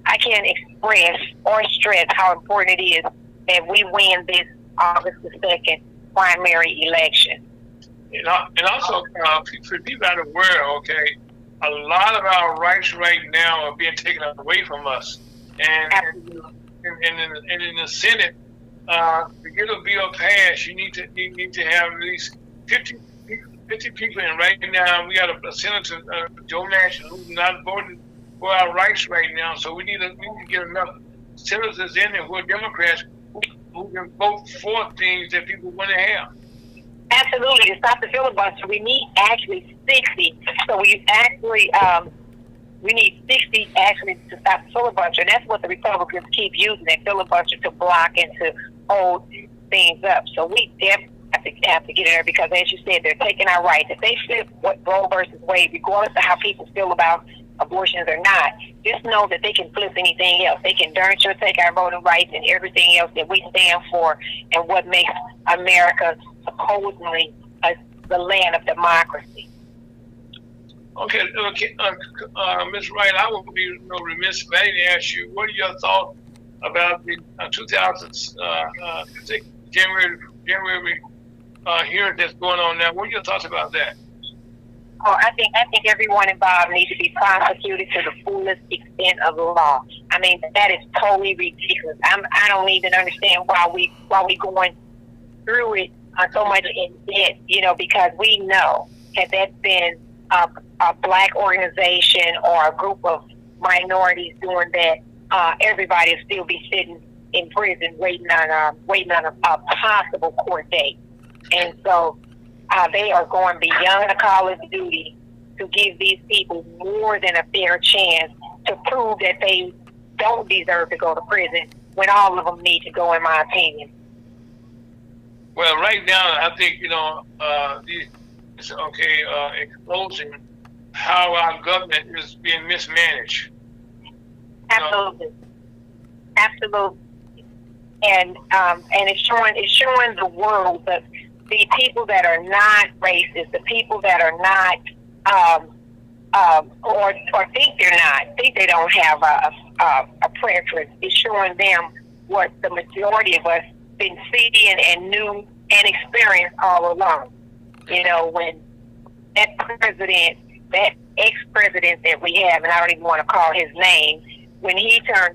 Speaker 4: I can't express or stress how important it is that we win this August the 2nd primary election.
Speaker 2: And also, for people out of the world, okay, a lot of our rights right now are being taken away from us. And in the Senate, to get a bill passed, you need to have at least 50 people in. Right now, we got a Senator, Joe Nash, who's not voting for our rights right now. So we need to get enough senators in there who are Democrats who can vote for things that people want to have.
Speaker 4: Absolutely. To stop the filibuster, we need actually 60. So we need 60 actually to stop the filibuster. And that's what the Republicans keep using, that filibuster to block and to hold things up. So we definitely have to get in there because, as you said, they're taking our rights. If they flip what Roe versus Wade, regardless of how people feel about abortions or not, just know that they can flip anything else. They can darn sure take our voting rights and everything else that we stand for and what makes America supposedly the land of democracy.
Speaker 2: Okay, Ms. Wright, I would be remiss if I didn't ask you, what are your thoughts about the 2006 January hearing that's going on now? What are your thoughts about that?
Speaker 4: Oh, I think everyone involved needs to be prosecuted to the fullest extent of the law. I mean, that is totally ridiculous. I don't even understand why we going through it so much in debt. Because we know had that been a black organization or a group of minorities doing that, everybody would still be sitting in prison waiting on a possible court date. And so they are going beyond the call of duty to give these people more than a fair chance to prove that they don't deserve to go to prison when all of them need to go, in my opinion.
Speaker 2: Well, right now, I think, it's exposing how our government is being mismanaged.
Speaker 4: Absolutely. Absolutely. And it's showing the world that the people that are not racist, the people that are not, or think they don't have a preference, is showing them what the majority of us been seeing and knew and experienced all along. When that ex-president that we have, and I don't even want to call his name, when he got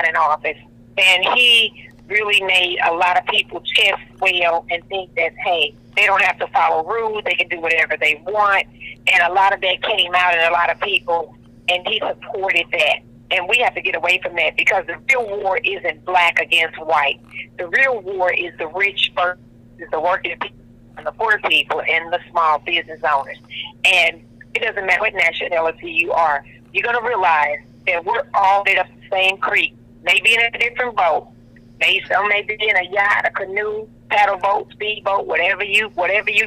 Speaker 4: in office, and he really made a lot of people chest swell and think that, hey, They don't have to follow rules. They can do whatever they want. And a lot of that came out in a lot of people, and he supported that. And we have to get away from that, because the real war isn't black against white. The real war is the rich versus the working people and the poor people and the small business owners. And it doesn't matter what nationality you are. You're going to realize that we're all in the same creek, maybe in a different boat. Maybe some may be in a yacht, a canoe, paddle boat, speedboat, whatever you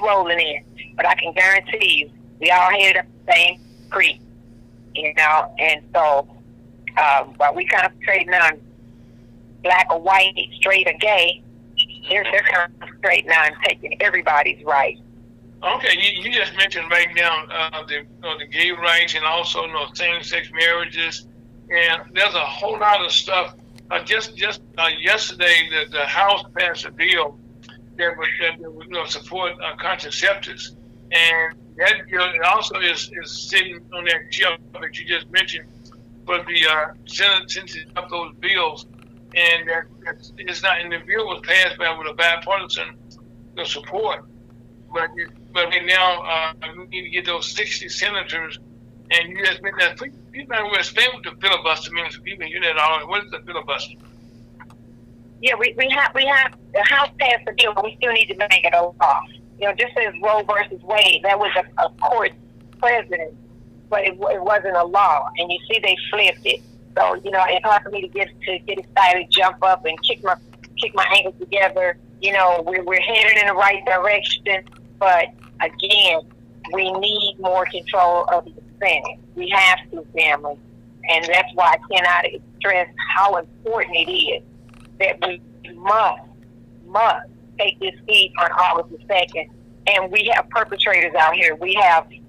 Speaker 4: rolling in. But I can guarantee you, we all headed up the same creek, you know. And so, while we concentrating on black or white, straight or gay, they're concentrating on taking everybody's right.
Speaker 2: Okay, you just mentioned right now the gay rights and also same-sex marriages, and there's a whole lot of stuff. Just yesterday, the House passed a bill that would support contraceptives, and that bill also is sitting on that shelf that you just mentioned. But the Senate sent up those bills, and it's not. And the bill was passed with a bipartisan support. But now we need to get those 60 senators. And you just mentioned that. Please explain what the filibuster means to people. You know, what is the filibuster?
Speaker 4: Yeah, we have the House passed the bill, but we still need to make it a law. You know, just as Roe versus Wade, that was a court precedent, but it wasn't a law. And you see, they flipped it. So you know, it's hard for me to get excited, jump up, and kick my ankles together. You know, we're headed in the right direction, but again, we need more control of the Senate. We have to, family, and that's why I cannot stress how important it is that we must take this seat on August the 2nd. And we have perpetrators out here.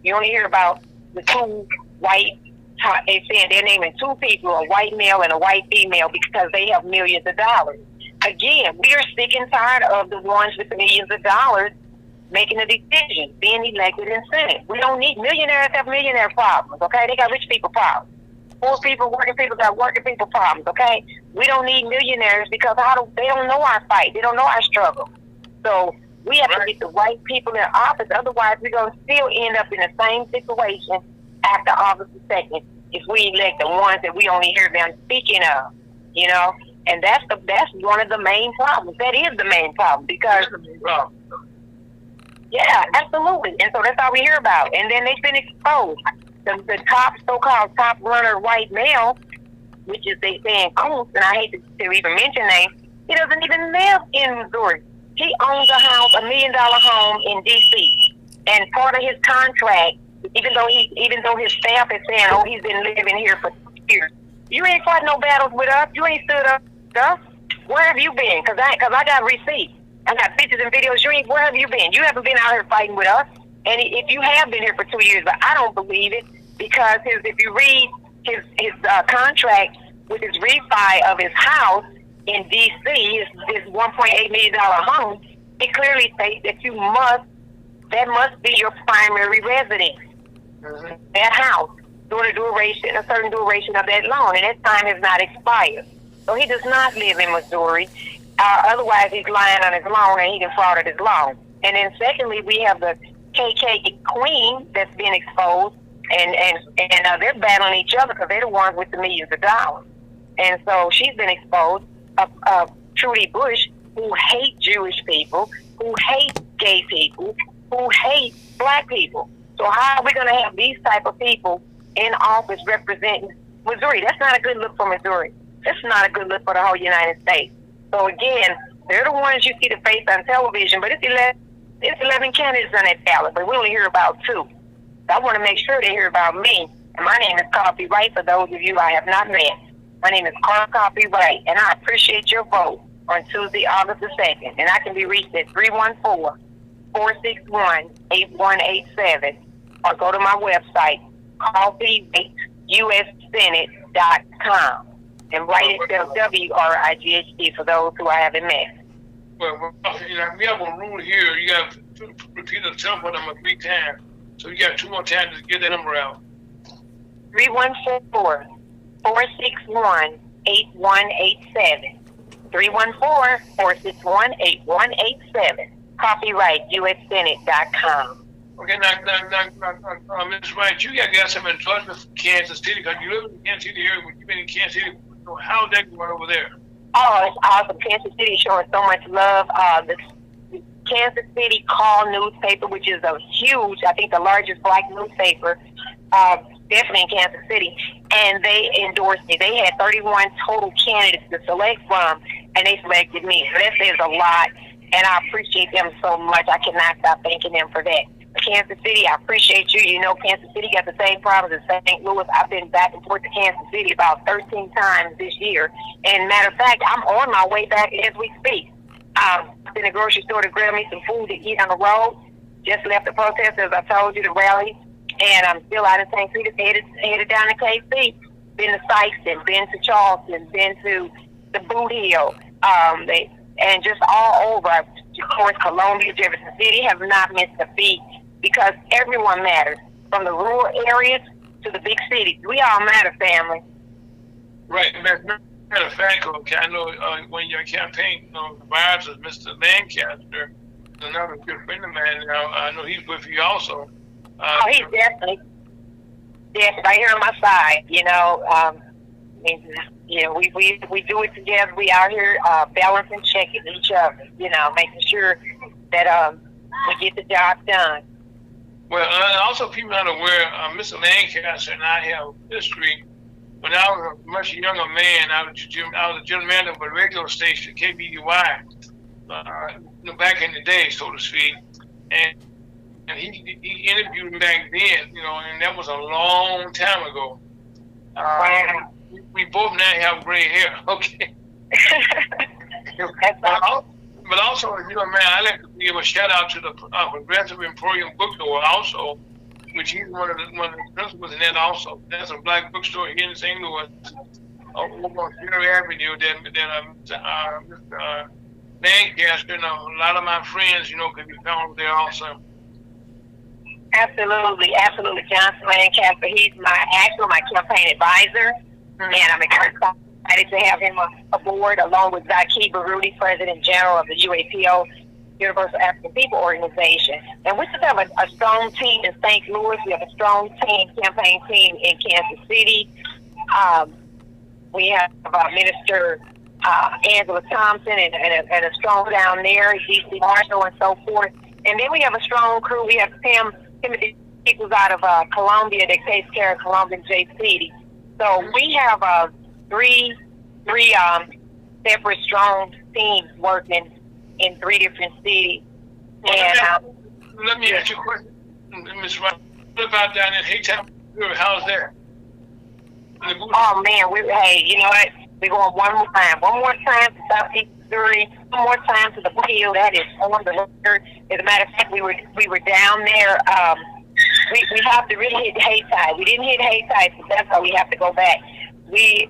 Speaker 4: You only hear about the two white, they saying they're naming two people, a white male and a white female, because they have millions of dollars. Again, we are sick and tired of the ones with millions of dollars making a decision, being elected in Senate. We don't need millionaires have millionaire problems, okay? They got rich people problems. Poor people, working people got working people problems, okay? We don't need millionaires because they don't know our fight. They don't know our struggle. So we have to get the right people in office. Otherwise, we're going to still end up in the same situation after August the 2nd if we elect the ones that we only hear them speaking of, you know? And that's one of the main problems. That is the main problem because... Yeah, absolutely. And so that's all we hear about. And then they've been exposed. The top, so-called top runner white male, which is they saying Coons, and I hate to even mention names, he doesn't even live in Missouri. He owns a house, $1 million home in D.C. And part of his contract, even though his staff is saying, oh, he's been living here for years, you ain't fought no battles with us. You ain't stood up with us. Where have you been? Because I got receipts. I got pictures and videos. Where have you been? You haven't been out here fighting with us. And if you have been here for 2 years, but I don't believe it, because if you read his contract with his refi of his house in D.C., his $1.8 million home, it clearly states that that must be your primary residence, that house, during a certain duration of that loan, and that time has not expired. So he does not live in Missouri. Otherwise, he's lying on his loan and he defrauded his loan. And then secondly, we have the KK Queen that's been exposed, and they're battling each other because they're the ones with the millions of dollars. And so she's been exposed. Trudy Bush, who hate Jewish people, who hate gay people, who hate black people. So how are we going to have these type of people in office representing Missouri? That's not a good look for Missouri. That's not a good look for the whole United States. So again, they're the ones you see the face on television, but it's 11 candidates on that ballot, but we only hear about 2. So I want to make sure they hear about me. And my name is Coffee Wright, for those of you I have not met. My name is Coffee Wright, and I appreciate your vote on Tuesday, August the 2nd. And I can be reached at 314-461-8187, or go to my website, coffeewrightUSSenate.com. And write it spelled WRIGHT for those who I haven't met.
Speaker 2: Well, we have a rule here. You got to repeat the telephone number 3 times. So you got 2 more times to get that number out. 314-461-8187. 314-461-8187.
Speaker 4: coffeewright.ussenate.com.
Speaker 2: Okay, now, Ms. Wright, you got some endorsement from Kansas City because you live in the Kansas City area. When you've been in Kansas City, so how's that going over there?
Speaker 4: Oh, it's awesome. Kansas City is showing so much love. The Kansas City Call newspaper, which is a huge, I think the largest black newspaper, definitely in Kansas City, and they endorsed me. They had 31 total candidates to select from, and they selected me. So that says a lot, and I appreciate them so much. I cannot stop thanking them for that. Kansas City, I appreciate you. You know, Kansas City got the same problems as St. Louis. I've been back and forth to Kansas City about 13 times this year. And matter of fact, I'm on my way back as we speak. I've been to the grocery store to grab me some food to eat on the road. Just left the protest, as I told you, the rally. And I'm still out in St. Peter's, headed down to KC. Been to Sykeston, been to Charleston, been to the Boot Hill, and just all over. Of course, Columbia, Jefferson City have not missed a beat because everyone matters, from the rural areas to the big cities. We all matter, family.
Speaker 2: Right. Matter of fact, okay, I know when your campaign advisor, Mr. Lancaster, another good friend of mine now, I know he's with you also.
Speaker 4: He's definitely right here on my side. You know, we do it together. We out here balancing, checking each other. You know, making sure that we get the job done.
Speaker 2: Well, also people not aware, Mr. Lancaster and I have history. When I was a much younger man, I was a general manager of a radio station, KBUI, back in the day, so to speak. And he interviewed me back then, and that was a long time ago. We both now have gray hair, okay? But also, man, I like to give a shout out to the Progressive Emporium Bookstore also, which he's one of the principals in that also. That's a black bookstore here in St. Louis, over on Ferry Avenue. That Mr. Lancaster, a lot of my friends, can be found over there also.
Speaker 4: Absolutely, Johnson Lancaster. He's my campaign advisor, and I'm excited to have him aboard, along with Zaki Baruti, President General of the UAPO, Universal African People Organization. And we just have a strong team in St. Louis. We have a strong campaign team in Kansas City. We have Minister Angela Thompson and a strong down there, D.C. Marshall, and so forth. And then we have a strong crew. We have Timothy Peoples out of Columbia that takes care of Columbia and J City. So we have three separate strong teams working in 3 different cities.
Speaker 2: Well, let me ask you a question, Ms. Wright. What about down in Haytown? How's that?
Speaker 4: Oh man, hey, you know what? We're going one more time to Southeast Missouri, one more time to the Hill. That is on the list. As a matter of fact, we were down there. We have to really hit Haytide. We didn't hit Haytide, so that's why we have to go back. We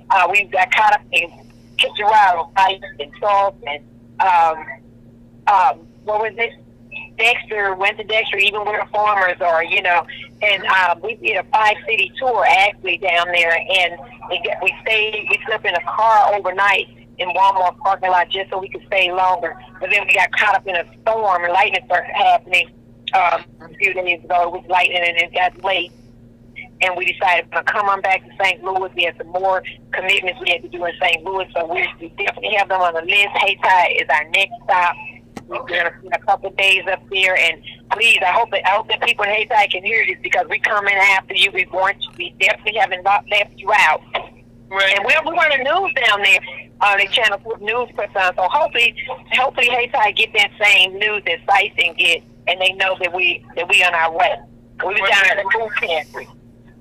Speaker 4: got caught up in Kitchener, Wright, and Charleston. What was it? Dexter, went to Dexter, even where the farmers are, and we did a 5-city tour actually down there, and we slept in a car overnight in Walmart parking lot just so we could stay longer. But then we got caught up in a storm, and lightning started happening a few days ago. It was lightning, and it got late. And we decided to come on back to St. Louis. We had some more commitments we had to do in St. Louis, so we definitely have them on the list. Haytide is our next stop. We're going to spend a couple of days up there, and please, I hope that people in Haytide can hear this because we coming after you. We definitely haven't left you out. Right. And we want the news down there. The channel put news puts on, so hopefully Haytide get that same news that Sykeston get, and they know that we on our way. We were down at the food pantry.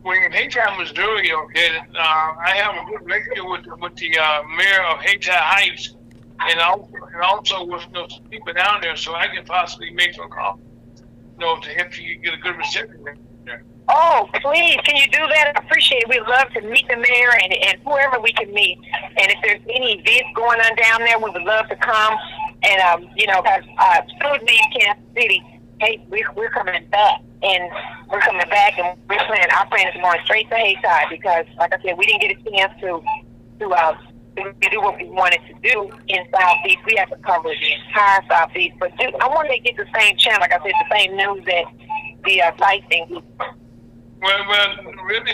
Speaker 2: When Haytide was doing it, okay, I have a good relationship with the mayor of Haytide Heights, and also with people down there, so I can possibly make some calls, to help you get a good reception there.
Speaker 4: Oh, please, can you do that? I appreciate it. We'd love to meet the mayor and whoever we can meet. And if there's any events going on down there, we would love to come. And, because soon leave Kansas City, hey, we're coming back. And we're coming back, and our plan is going straight to Haytide because, like I said, we didn't get a chance to we do what we wanted to do in Southeast. We have to cover the entire Southeast. But I want to get the same channel, like I said, the same news that the sightseeing.
Speaker 2: Well, really,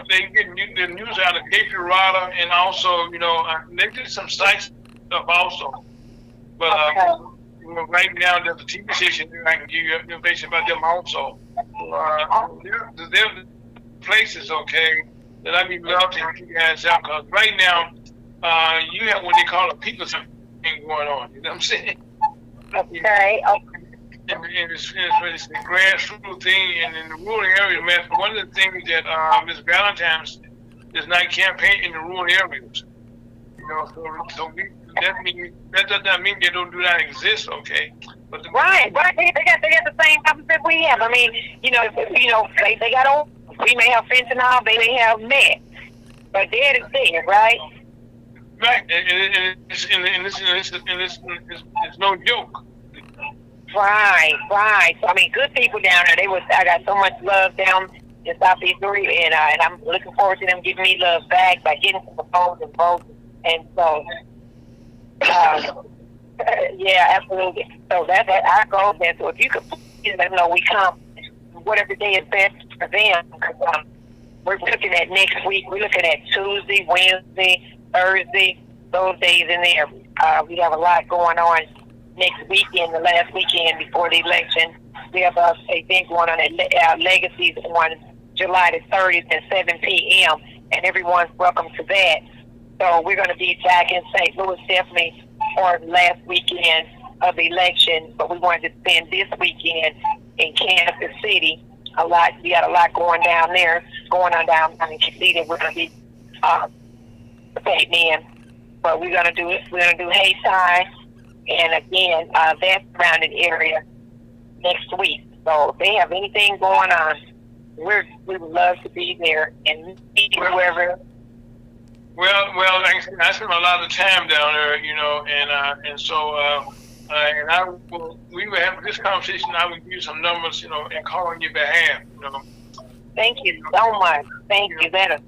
Speaker 2: they get the news out of Cape Rada, and also, they did some site stuff also. But right now, there's a TV station I can give you information about them also. There places, okay, that I'd be love to help you guys out, because right now, you have what they call a people's thing going on. You know what I'm saying?
Speaker 4: Okay.
Speaker 2: And it's the grassroots thing, and in the rural area, man, one of the things that Ms. Valentine is not campaigning in the rural areas. That does not mean they do not exist, okay? But
Speaker 4: Right. They got the same problems that we have. I mean, they got old. We may have fentanyl, they may have meth, but dead is dead, right?
Speaker 2: Right, and it's no joke.
Speaker 4: Right. So I mean, good people down there. I got so much love down in Southeast Korea, and I'm looking forward to them giving me love back by getting some votes and votes. And so, yeah, absolutely. So that's our goal there. So if you could please let them know we come, whatever day is best for them. Because we're looking at next week. We're looking at Tuesday, Wednesday, Thursday, those days in there. We have a lot going on. Next weekend, the last weekend before the election, we have a event going on at Legacies on July the 30th at 7 p.m. and everyone's welcome to that. So we're going to be back in St. Louis definitely for the last weekend of the election, but we wanted to spend this weekend in Kansas City. We got a lot going down there, going on down in Kansas City. We're going to be participating in, but we're going to do Hayti. And again, that surrounding area next week. So if they have anything going on, we would love to be there and meet whoever.
Speaker 2: Well, like I said, I spend a lot of time down there, and so we will have this conversation. I will give you some numbers, and call on your behalf,
Speaker 4: Thank you so much. Thank you. I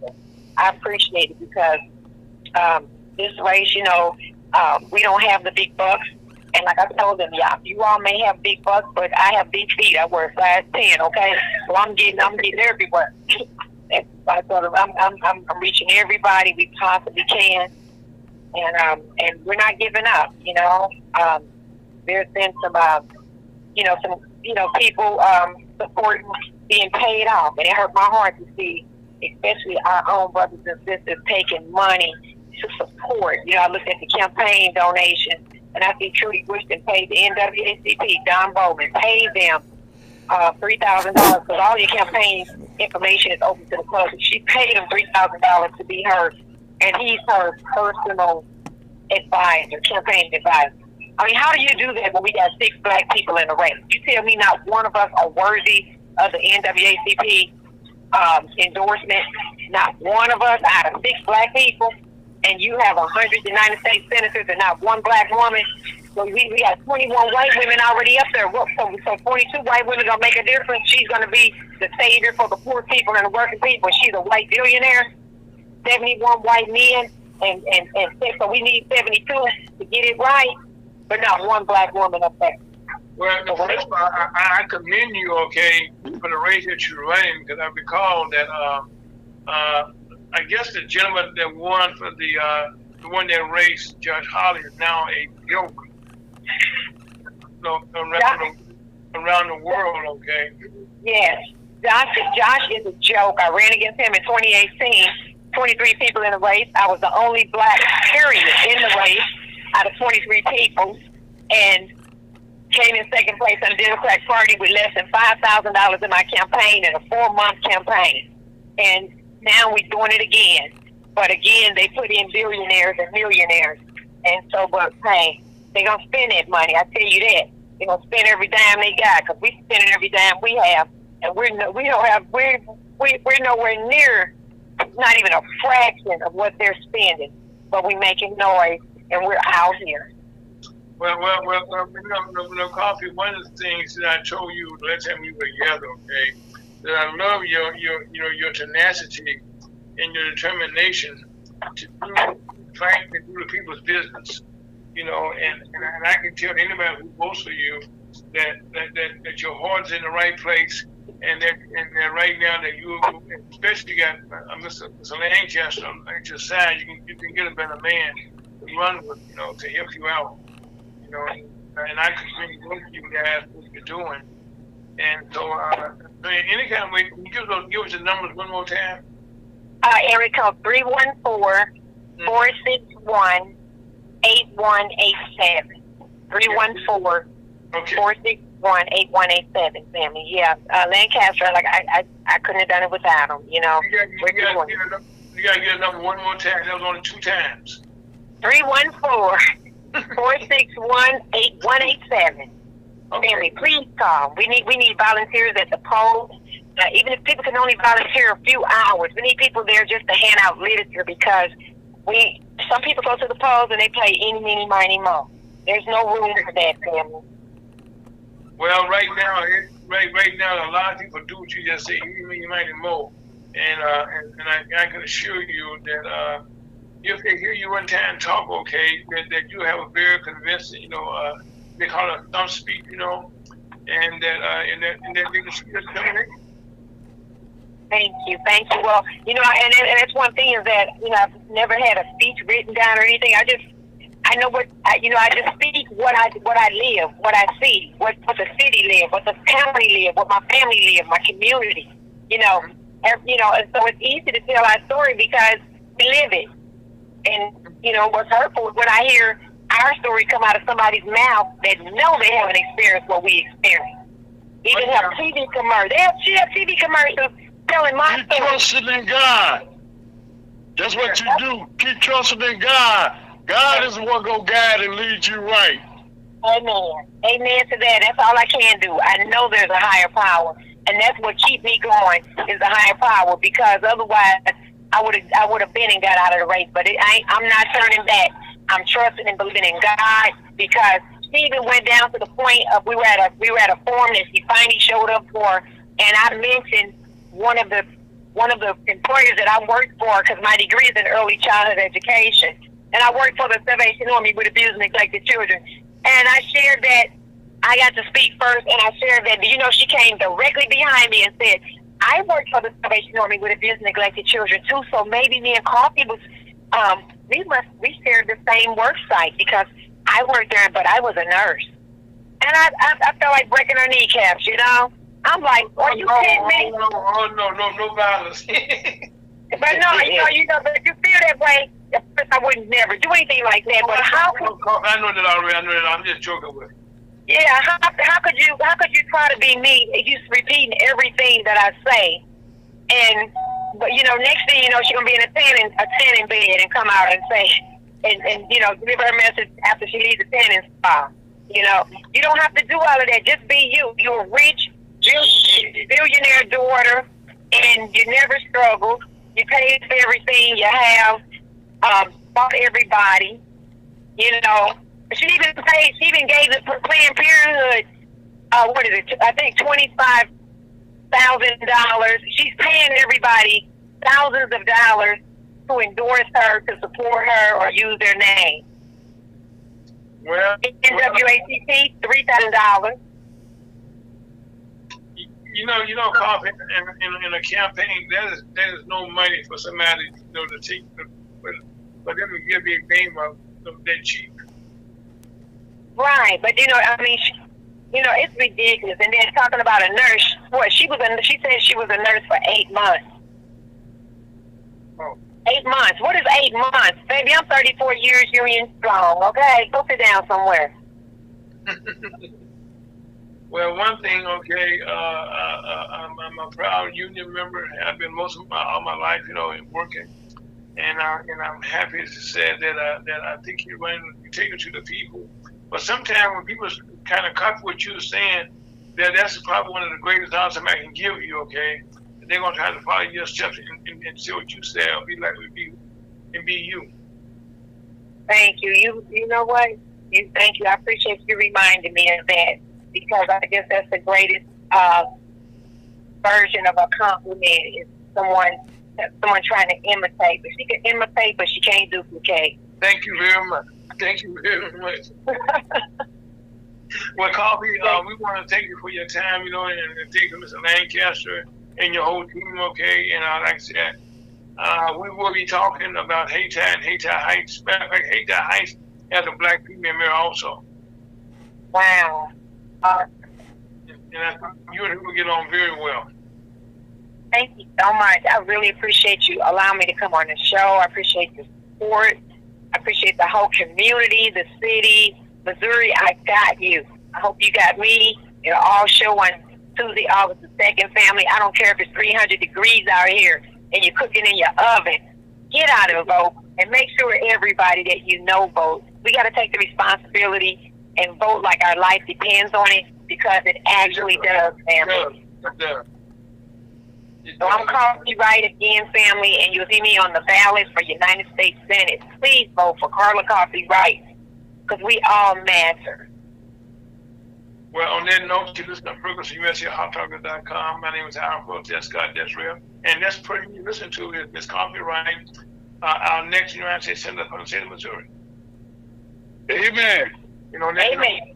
Speaker 4: appreciate it because this race, we don't have the big bucks, and like I told them, you all may have big bucks, but I have big feet. I wear size 10, okay? So I'm getting everywhere. And so I told them, I'm reaching everybody we possibly can, and we're not giving up. There's been some people supporting being paid off, and it hurt my heart to see, especially our own brothers and sisters taking money to support. I looked at the campaign donation, and I see Trudy Bushton paid the NAACP, Don Bowman, paid them $3,000 because all your campaign information is open to the public. She paid him $3,000 to be her, and he's her personal advisor, campaign advisor. I mean, how do you do that when we got 6 black people in the race? You tell me not one of us are worthy of the NAACP endorsement, not one of us out of 6 black people, and you have 100 United States senators and not one black woman. So we got 21 white women already up there. So 42 white women gonna make a difference. She's gonna be the savior for the poor people and the working people. She's a white billionaire. 71 white men, and so we need 72 to get it right, but not one black woman up there.
Speaker 2: Well, first of all, I commend you, okay, for the race that you're running, because I recall that I guess the gentleman that won for the one that raced, Judge Holly, is now a joke. So around the world, okay.
Speaker 4: Yes, Josh is a joke. I ran against him in 2018. 23 people in the race. I was the only black period in the race out of 23 people, and came in second place in the Democratic Party with less than $5,000 in my campaign in a 4-month campaign. And now we're doing it again. But again, they put in billionaires and millionaires. And so, but hey, they're going to spend that money. I tell you that. They're going to spend every dime they got, because we're spending every dime we have. And we're nowhere near, not even a fraction of what they're spending. But we're making noise, and we're out here.
Speaker 2: Well, Coffee, one of the things that I told you last time we were together, okay, that I love your tenacity and your determination to claim to do the people's business, and I can tell anybody who votes for you that your heart's in the right place, and that right now that you, especially got Mr. Lancaster on your side, you can get a better man to run with, to help you out, and I can really work you guys what you're doing, and so any kind of way, can you give us the numbers one more time?
Speaker 4: Area code 314-461-8187. 314-461-8187, family. Yeah, Lancaster, like I couldn't have done it without him,
Speaker 2: You gotta get a number one more time. That was only 2 times.
Speaker 4: 314-461-8187.
Speaker 2: Okay.
Speaker 4: Family, please call. We need volunteers at the polls. Even if people can only volunteer a few hours, we need people there just to hand out literature, because some people go to the polls and they play eeny, meeny, miny, mo. There's no room for that, family.
Speaker 2: Well, right now, a lot of people do what you just said, eeny, meeny, miny, mo, and I can assure you that if they hear you one time talk, okay, that you have a very convincing, they call it a thumb speech, and that they can see your determination.
Speaker 4: Thank you. Well, and that's one thing is that, I've never had a speech written down or anything. I just speak what I live, what I see, what the city live, what the county live, what my family live, my community, and so it's easy to tell our story because we live it. And, what's hurtful is when I hear our story come out of somebody's mouth that know they haven't experienced what we experienced. Even have TV commercials. They have TV commercials telling my
Speaker 1: Keep
Speaker 4: story.
Speaker 1: trusting in God. That's what you do. Keep trusting in God. God is the one gonna guide and lead you right.
Speaker 4: Amen. Amen to that. That's all I can do. I know there's a higher power, and that's what keeps me going is the higher power. Because otherwise, I would have been and got out of the race. But I'm not turning back. I'm trusting and believing in God, because she even went down to the point of we were at a forum that she finally showed up for, and I mentioned one of the employers that I worked for, because my degree is in early childhood education, and I worked for the Salvation Army with abused and neglected children. And I shared that I got to speak first, and I shared that she came directly behind me and said, I worked for the Salvation Army with abused and neglected children too, so maybe me and Coffee was we shared the same work site, because I worked there, but I was a nurse. And I felt like breaking her kneecaps, I'm like, are you kidding me?
Speaker 2: No violence.
Speaker 4: But no, but you feel that way. At first, I would never do anything like that. But how could
Speaker 2: I know that already. I know that. I'm just joking with you.
Speaker 4: Yeah, how could you try to be me? You repeating everything that I say, but next thing you know, she's gonna be in a tanning bed and come out and say, and give her a message after she leaves the tanning spa. You don't have to do all of that. Just be you. You're a rich billionaire daughter, and you never struggled. You paid for everything you have. Bought everybody. She even gave the Planned Parenthood, what is it? I think $25,000. She's paying everybody thousands of dollars to endorse her, to support her, or use their name.
Speaker 2: Well,
Speaker 4: NWACP, $3,000.
Speaker 2: Coffee in a campaign, that is no money for somebody, to take, for them to give you a name of that cheap.
Speaker 4: Right, but it's ridiculous. And then talking about a nurse, she said she was a nurse for 8 months.
Speaker 2: Oh.
Speaker 4: 8 months. What is 8 months? Baby, I'm 34 years union strong, okay? Go sit down somewhere.
Speaker 2: Well, one thing, okay, I'm a proud union member. I've been all my life, working, and I'm happy to say that I think you take it to the people. But sometimes when people kind of cut what you're saying, that's probably one of the greatest answers I can give you. Okay, and they're gonna try to follow your steps and see what you say, or be like and be you.
Speaker 4: Thank you. You know what? Thank you. I appreciate you reminding me of that, because I guess that's the greatest version of a compliment is someone trying to imitate. But she can imitate, but she can't duplicate.
Speaker 2: Thank you very much. Thank you very much. Well, Coffee, we want to thank you for your time, and thank you, Mr. Lancaster, and your whole team, okay? And like I said, we will be talking about Hayti and Hayti Heights. Matter of fact, Hayti Heights has a black female mayor also.
Speaker 4: Wow.
Speaker 2: And I think you and him will get on very well.
Speaker 4: Thank you so much. I really appreciate you allowing me to come on the show. I appreciate the support. I appreciate the whole community, the city. Missouri, I got you. I hope you got me. It'll all show on Tuesday, August the 2nd, family. I don't care if it's 300 degrees out here and you're cooking in your oven. Get out and vote, and make sure everybody that you know votes. We got to take the responsibility and vote like our life depends on it, because it actually does, family.
Speaker 2: It does.
Speaker 4: So I'm calling you right again, family, and you'll see me on the ballot for United States Senate. Please vote for Carla Coffee Wright, because we all matter.
Speaker 2: Well, on that note, you listen to programs from USAHotTalkers.com. My name is Aaron Protest Scott Desrael, and that's person you listen to is Miss Coffee Wright, our next United States Senator from the state of Missouri.
Speaker 1: Amen.
Speaker 4: Amen.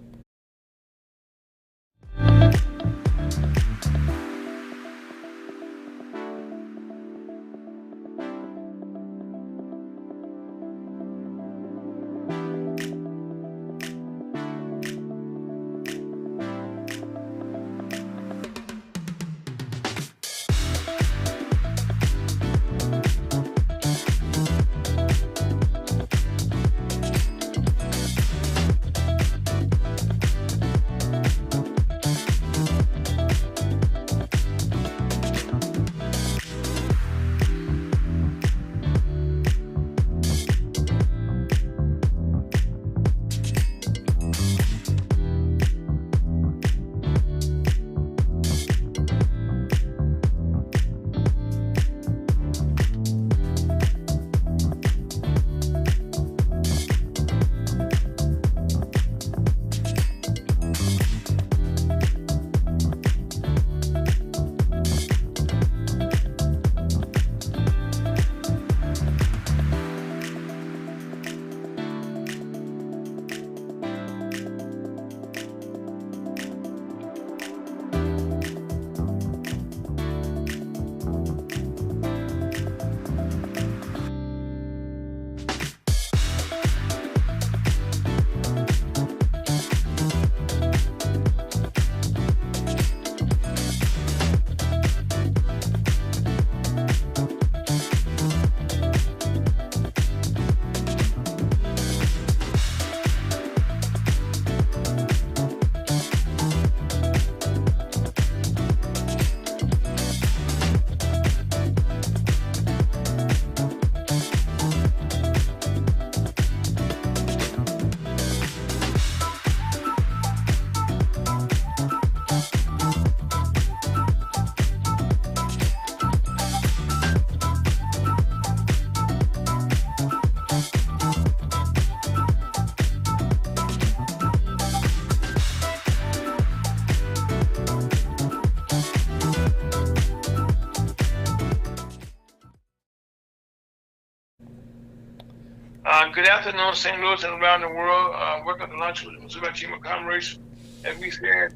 Speaker 2: Good afternoon, St. Louis and around the world. Welcome to lunch with the Missouri Chamber of Commerce. As we said,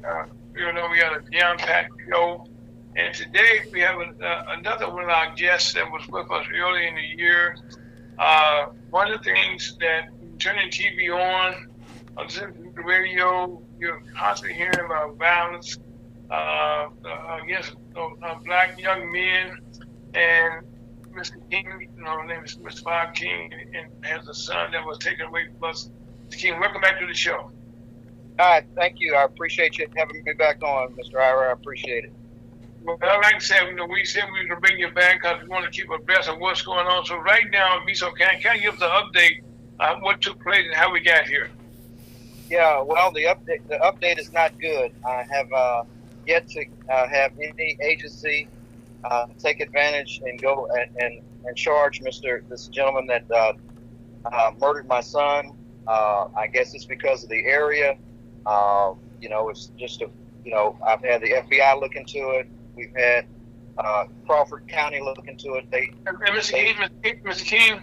Speaker 2: we got a jam-packed show. And today we have another one of our guests that was with us early in the year. One of the things that turning TV on, listening to the radio, you're constantly hearing about violence against black young men. And Mr. King, his name is Mr. Bob King, and has a son that was taken away from us. Mr. King, welcome back to the show.
Speaker 5: Hi, thank you. I appreciate you having me back on, Mr. Ira. I appreciate it.
Speaker 2: Well, like I said, we said we were going to bring you back because we want to keep abreast of what's going on. So right now, if you so can you give us an update on what took place and how we got here?
Speaker 5: Yeah, well, the update is not good. I have yet to have any agency take advantage and go and charge this gentleman that murdered my son. I guess it's because of the area. It's just I've had the FBI look into it. We've had Crawford County look into it.
Speaker 2: Mr. King,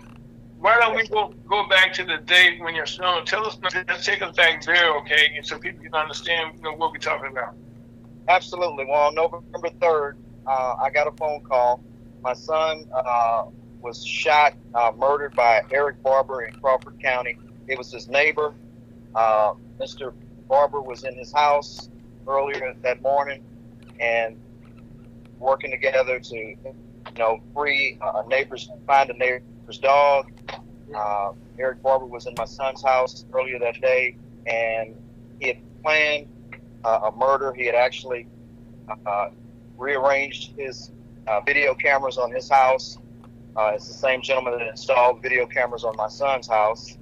Speaker 2: why don't we go back to the date when your son? Tell us. Let's take us back there, okay, and so people can understand what we're talking about.
Speaker 5: Absolutely. Well, on November 3rd, I got a phone call. My son was shot, murdered by Eric Barber in Crawford County. It was his neighbor. Mr. Barber was in his house earlier that morning and working together to, find a neighbor's dog. Eric Barber was in my son's house earlier that day, and he had planned a murder. He had actually rearranged his video cameras on his house. It's the same gentleman that installed video cameras on my son's house,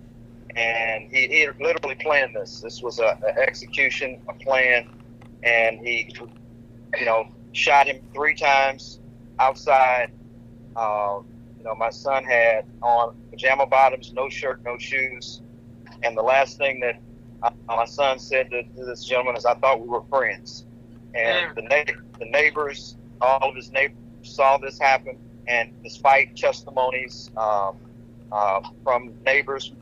Speaker 5: and he had literally planned this. This was an execution, a plan, and he, shot him 3 times outside. My son had on pajama bottoms, no shirt, no shoes, and the last thing that my son said to this gentleman is, "I thought we were friends." And the neighbors, all of his neighbors, saw this happen, and despite testimonies from neighbors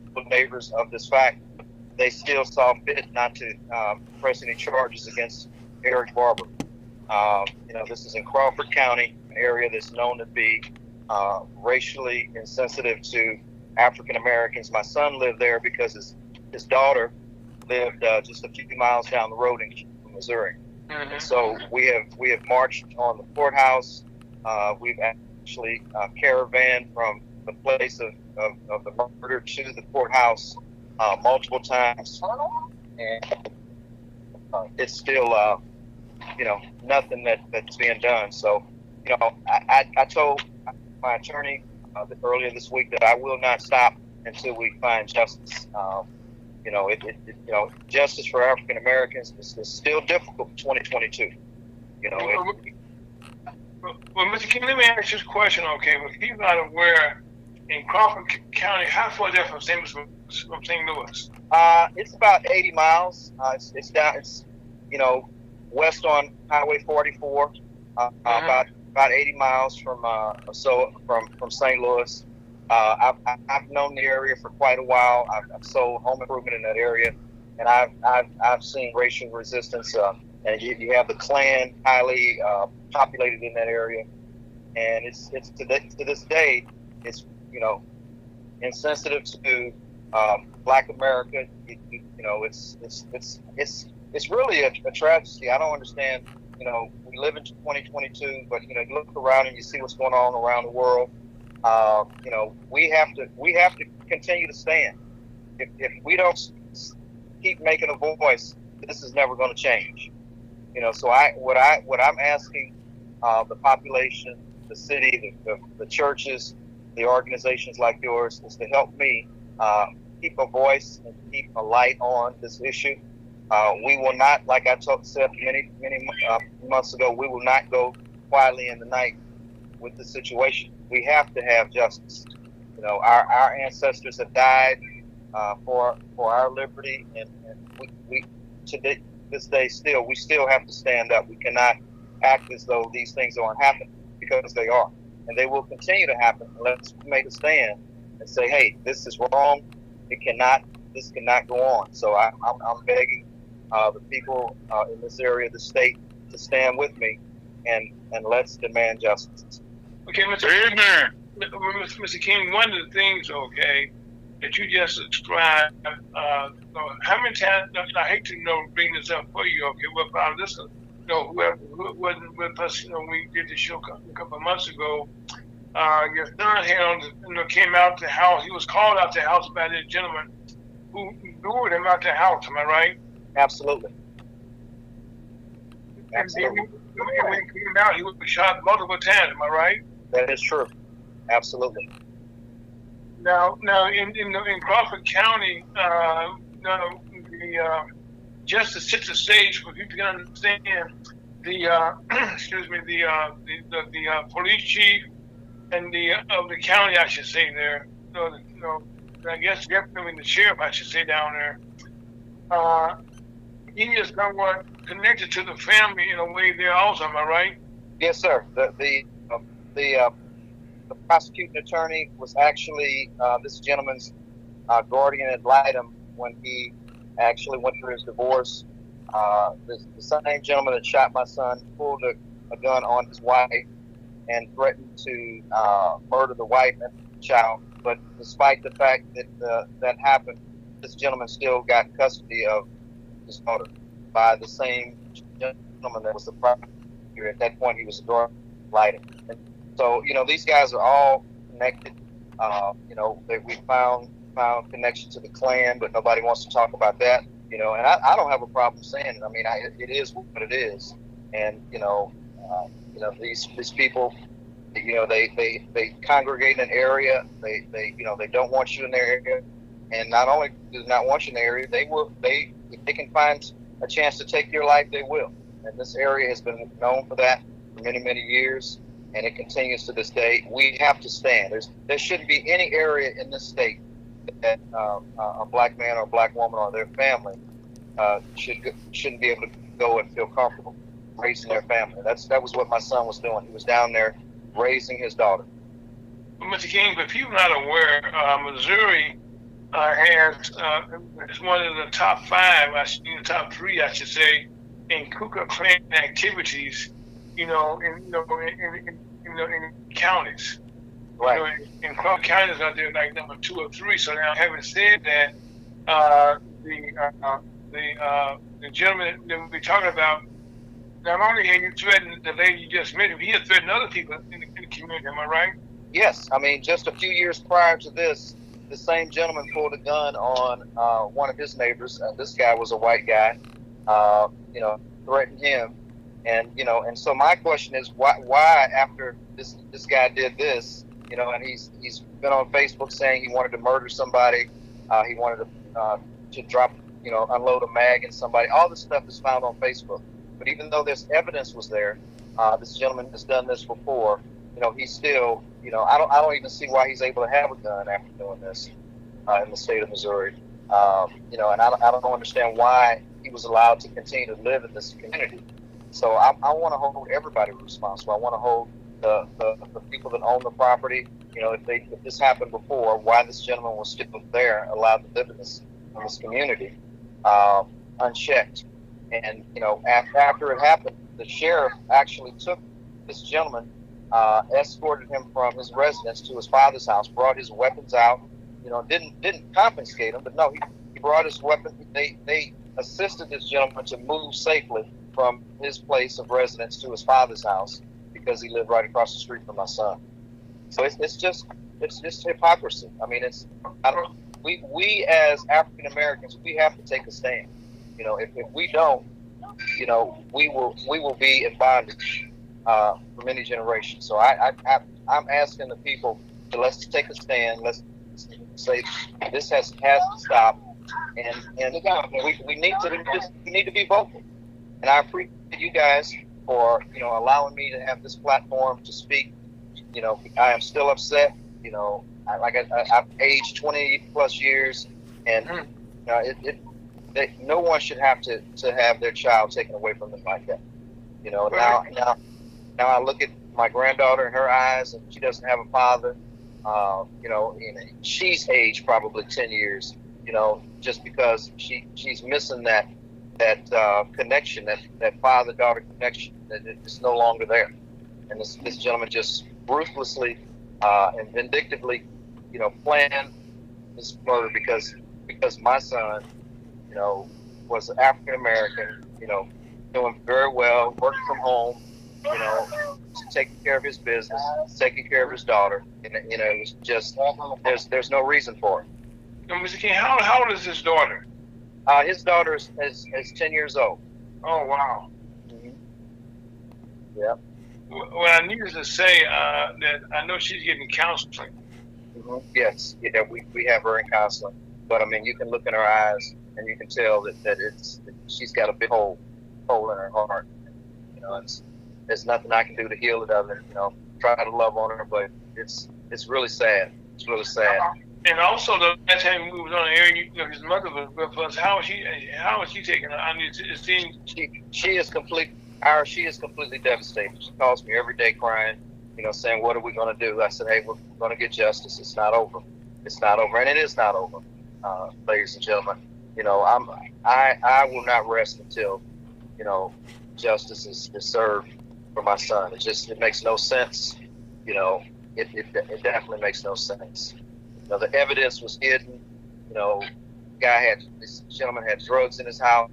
Speaker 5: of this fact, they still saw fit not to press any charges against Eric Barber. This is in Crawford County, an area that's known to be racially insensitive to African Americans. My son lived there because his daughter lived just a few miles down the road in Missouri. And so we have marched on the courthouse. We've actually caravanned from the place of the murder to the courthouse multiple times, and it's still nothing that's being done. So I told my attorney earlier this week that I will not stop until we find justice. Justice for African Americans is still difficult in 2022.
Speaker 2: Well, Mr. King, let me ask you this question, okay? If he's not aware, in Crawford County, how far is that from St. Louis?
Speaker 5: It's about 80 miles. It's west on Highway 44. About 80 miles from St. Louis. I've known the area for quite a while. I've sold home improvement in that area, and I've seen racial resistance. And you have the Klan highly populated in that area, and it's to this day, it's insensitive to Black America. It's really a tragedy. I don't understand. We live in 2022, but you look around and you see what's going on around the world. We have to continue to stand. If we don't keep making a voice, this is never going to change. So what I'm asking the population, the city, the churches, the organizations like yours is to help me keep a voice and keep a light on this issue. We will not, like I said many months ago, we will not go quietly in the night with the situation. We have to have justice. Our ancestors have died for our liberty, and we to this day we still have to stand up. We cannot act as though these things aren't happening, because they are, and they will continue to happen unless we make a stand and say, "Hey, this is wrong. This cannot go on." So I'm begging the people in this area of the state to stand with me, and let's demand justice.
Speaker 2: Okay, Mr. King, one of the things, okay, that you just described, how many times, I hate to bring this up for you, okay, well, if I listen, whoever wasn't with us, we did the show a couple of months ago, your son came out the house, he was called out the house by this gentleman who lured him out the house, am I right?
Speaker 5: Absolutely.
Speaker 2: Absolutely. And when he came out, he was shot multiple times, am I right?
Speaker 5: That is true. Absolutely.
Speaker 2: Now, in Crawford County, just to set the stage for people to understand, the police chief and of the county, I should say there, I guess definitely the sheriff, I should say down there, he is somewhat connected to the family in a way there also, am I right?
Speaker 5: Yes, sir. the prosecuting attorney was actually this gentleman's guardian ad litem when he actually went through his divorce. The same gentleman that shot my son pulled a gun on his wife and threatened to murder the wife and the child. But despite the fact that that happened, this gentleman still got custody of his daughter by the same gentleman that was the prosecutor. At that point, he was a guardian ad litem. And so, these guys are all connected. We found connection to the Klan, but nobody wants to talk about that. And I don't have a problem saying it. I mean, it is what it is. And these people, they congregate in an area. They don't want you in their area, and not only do they not want you in the area, if they can find a chance to take your life, they will. And this area has been known for that for many, many years, and it continues to this day. We have to stand. There shouldn't be any area in this state that a black man or a black woman or their family shouldn't be able to go and feel comfortable raising their family. That was what my son was doing. He was down there raising his daughter.
Speaker 2: Mr. King, but people not aware, Missouri is one of the top 5, top 3, I should say, in Ku Klux Klan activities. In counties.
Speaker 5: Right.
Speaker 2: In Clark County is out there like number 2 or 3. So now, having said that, the gentleman that we're talking about, not only had you threatened the lady you just mentioned, he had threatened other people in the community. Am I right?
Speaker 5: Yes. I mean, just a few years prior to this, the same gentleman pulled a gun on one of his neighbors. This guy was a white guy. Threatened him, and so my question is, why after this guy did this, and he's been on Facebook saying he wanted to murder somebody, he wanted to drop, unload a mag in somebody. All this stuff is found on Facebook. But even though this evidence was there, this gentleman has done this before. He's still, I don't even see why he's able to have a gun after doing this in the state of Missouri. And I don't understand why he was allowed to continue to live in this community. So I want to hold everybody responsible. I want to hold the people that own the property. If this happened before, why this gentleman was still there, allowed to live in this community, unchecked. And after it happened, the sheriff actually took this gentleman, escorted him from his residence to his father's house, brought his weapons out. Didn't confiscate him, but no, he brought his weapon. They assisted this gentleman to move safely from his place of residence to his father's house because he lived right across the street from my son. So it's just hypocrisy. I mean, we as African Americans, we have to take a stand. If we don't, we will be in bondage for many generations. So I'm asking the people to let's take a stand. Let's say this has to stop, and we need to be vocal. And I appreciate you guys for allowing me to have this platform to speak. I am still upset. I've aged 20 plus years, and no one should have to have their child taken away from them like that. Now I look at my granddaughter in her eyes, and she doesn't have a father. She's aged probably 10 years. Just because she's missing that connection, that father-daughter connection, that it's no longer there. And this gentleman just ruthlessly and vindictively, planned this murder because my son, was African American, doing very well, working from home, taking care of his business, taking care of his daughter, and it was just there's no reason for it.
Speaker 2: Mr. King, how old is his daughter?
Speaker 5: His daughter is 10 years old.
Speaker 2: Oh, wow.
Speaker 5: Mm-hmm. Yeah.
Speaker 2: Well, I needed to say that I know she's getting counseling.
Speaker 5: Mm-hmm. Yes, yeah, we have her in counseling. But I mean, you can look in her eyes and you can tell that she's got a big hole in her heart. There's nothing I can do to heal it other than try to love on her. But it's really sad. It's really sad.
Speaker 2: And also, the last time we moved on the air, his mother was with us. How is she taking it? I mean, it seems
Speaker 5: she is completely devastated. She calls me every day crying, saying, what are we going to do? I said, hey, we're going to get justice. It's not over. It's not over. And it is not over, ladies and gentlemen. I will not rest until, justice is served for my son. It makes no sense. It definitely makes no sense. The evidence was hidden. This gentleman had drugs in his house.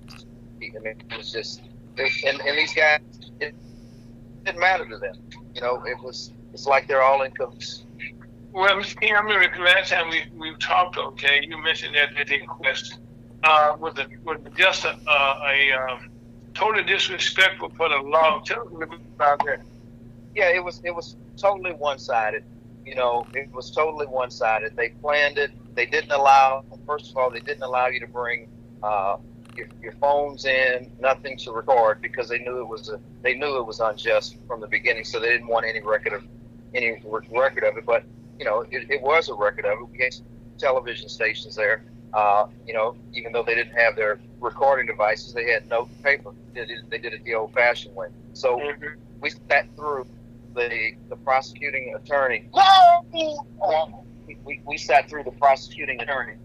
Speaker 5: It was just, and these guys, it didn't matter to them. It's like they're all in cahoots.
Speaker 2: Well, Mr. King, I remember the last time we talked. Okay, you mentioned that the inquest was just a totally disrespectful for the law. Tell us a little bit about that.
Speaker 5: Yeah, it was totally one-sided. It was totally one-sided. They planned it. They didn't allow. First of all, they didn't allow you to bring your phones in, nothing to record, because they knew it was unjust from the beginning. So they didn't want any record of it. But it was a record of it. We had television stations there. Even though they didn't have their recording devices, they had note and paper. They did it the old-fashioned way. So we sat through the prosecuting attorney. We sat through the prosecuting attorney,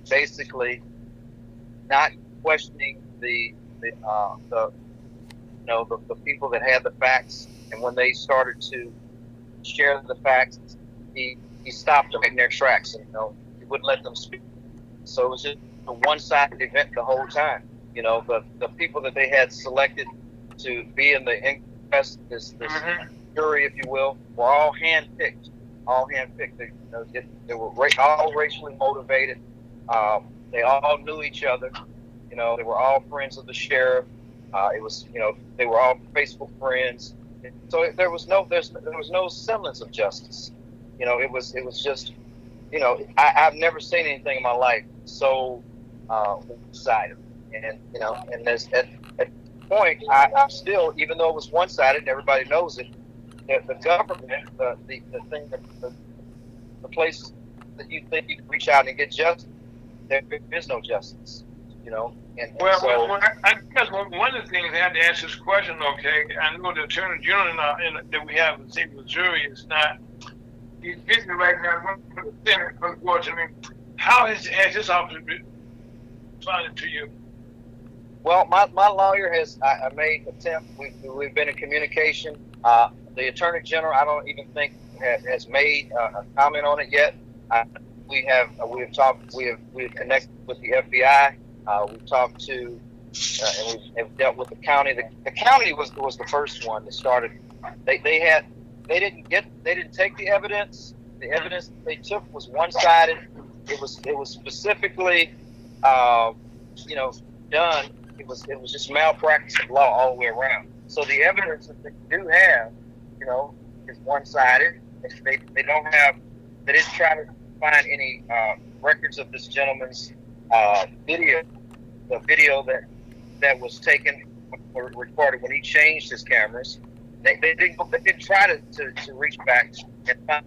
Speaker 5: basically not questioning the people that had the facts, and when they started to share the facts, he stopped them in their tracks, and he wouldn't let them speak. So it was just a one-sided event the whole time. The people that they had selected to be in the inquest, this jury, if you will, were all handpicked. They were all racially motivated. They all knew each other. They were all friends of the sheriff. They were all Facebook friends. So there was no semblance of justice. It was just, I've never seen anything in my life so one-sided. And there's at point, I'm still, even though it was one-sided and everybody knows it, the government, the thing, the places that you think you can reach out and get justice, there is no justice.
Speaker 2: I guess one of the things I had to ask this question. Okay, I know the Attorney General that we have in the state of Missouri is not. He's busy right now for the Senate, unfortunately. How has this office been responded to you?
Speaker 5: Well, my lawyer has I made attempt. We've been in communication. The Attorney General, I don't even think has made a comment on it yet. We have connected with the FBI. We've talked to and we have dealt with the county. The county was the first one that started. They didn't take the evidence. The evidence they took was one-sided. It was specifically done. It was just malpractice of law all the way around. So the evidence that they do have, is one-sided. They don't have. They didn't try to find any records of this gentleman's video. The video that was taken or recorded when he changed his cameras. They didn't try to reach back and find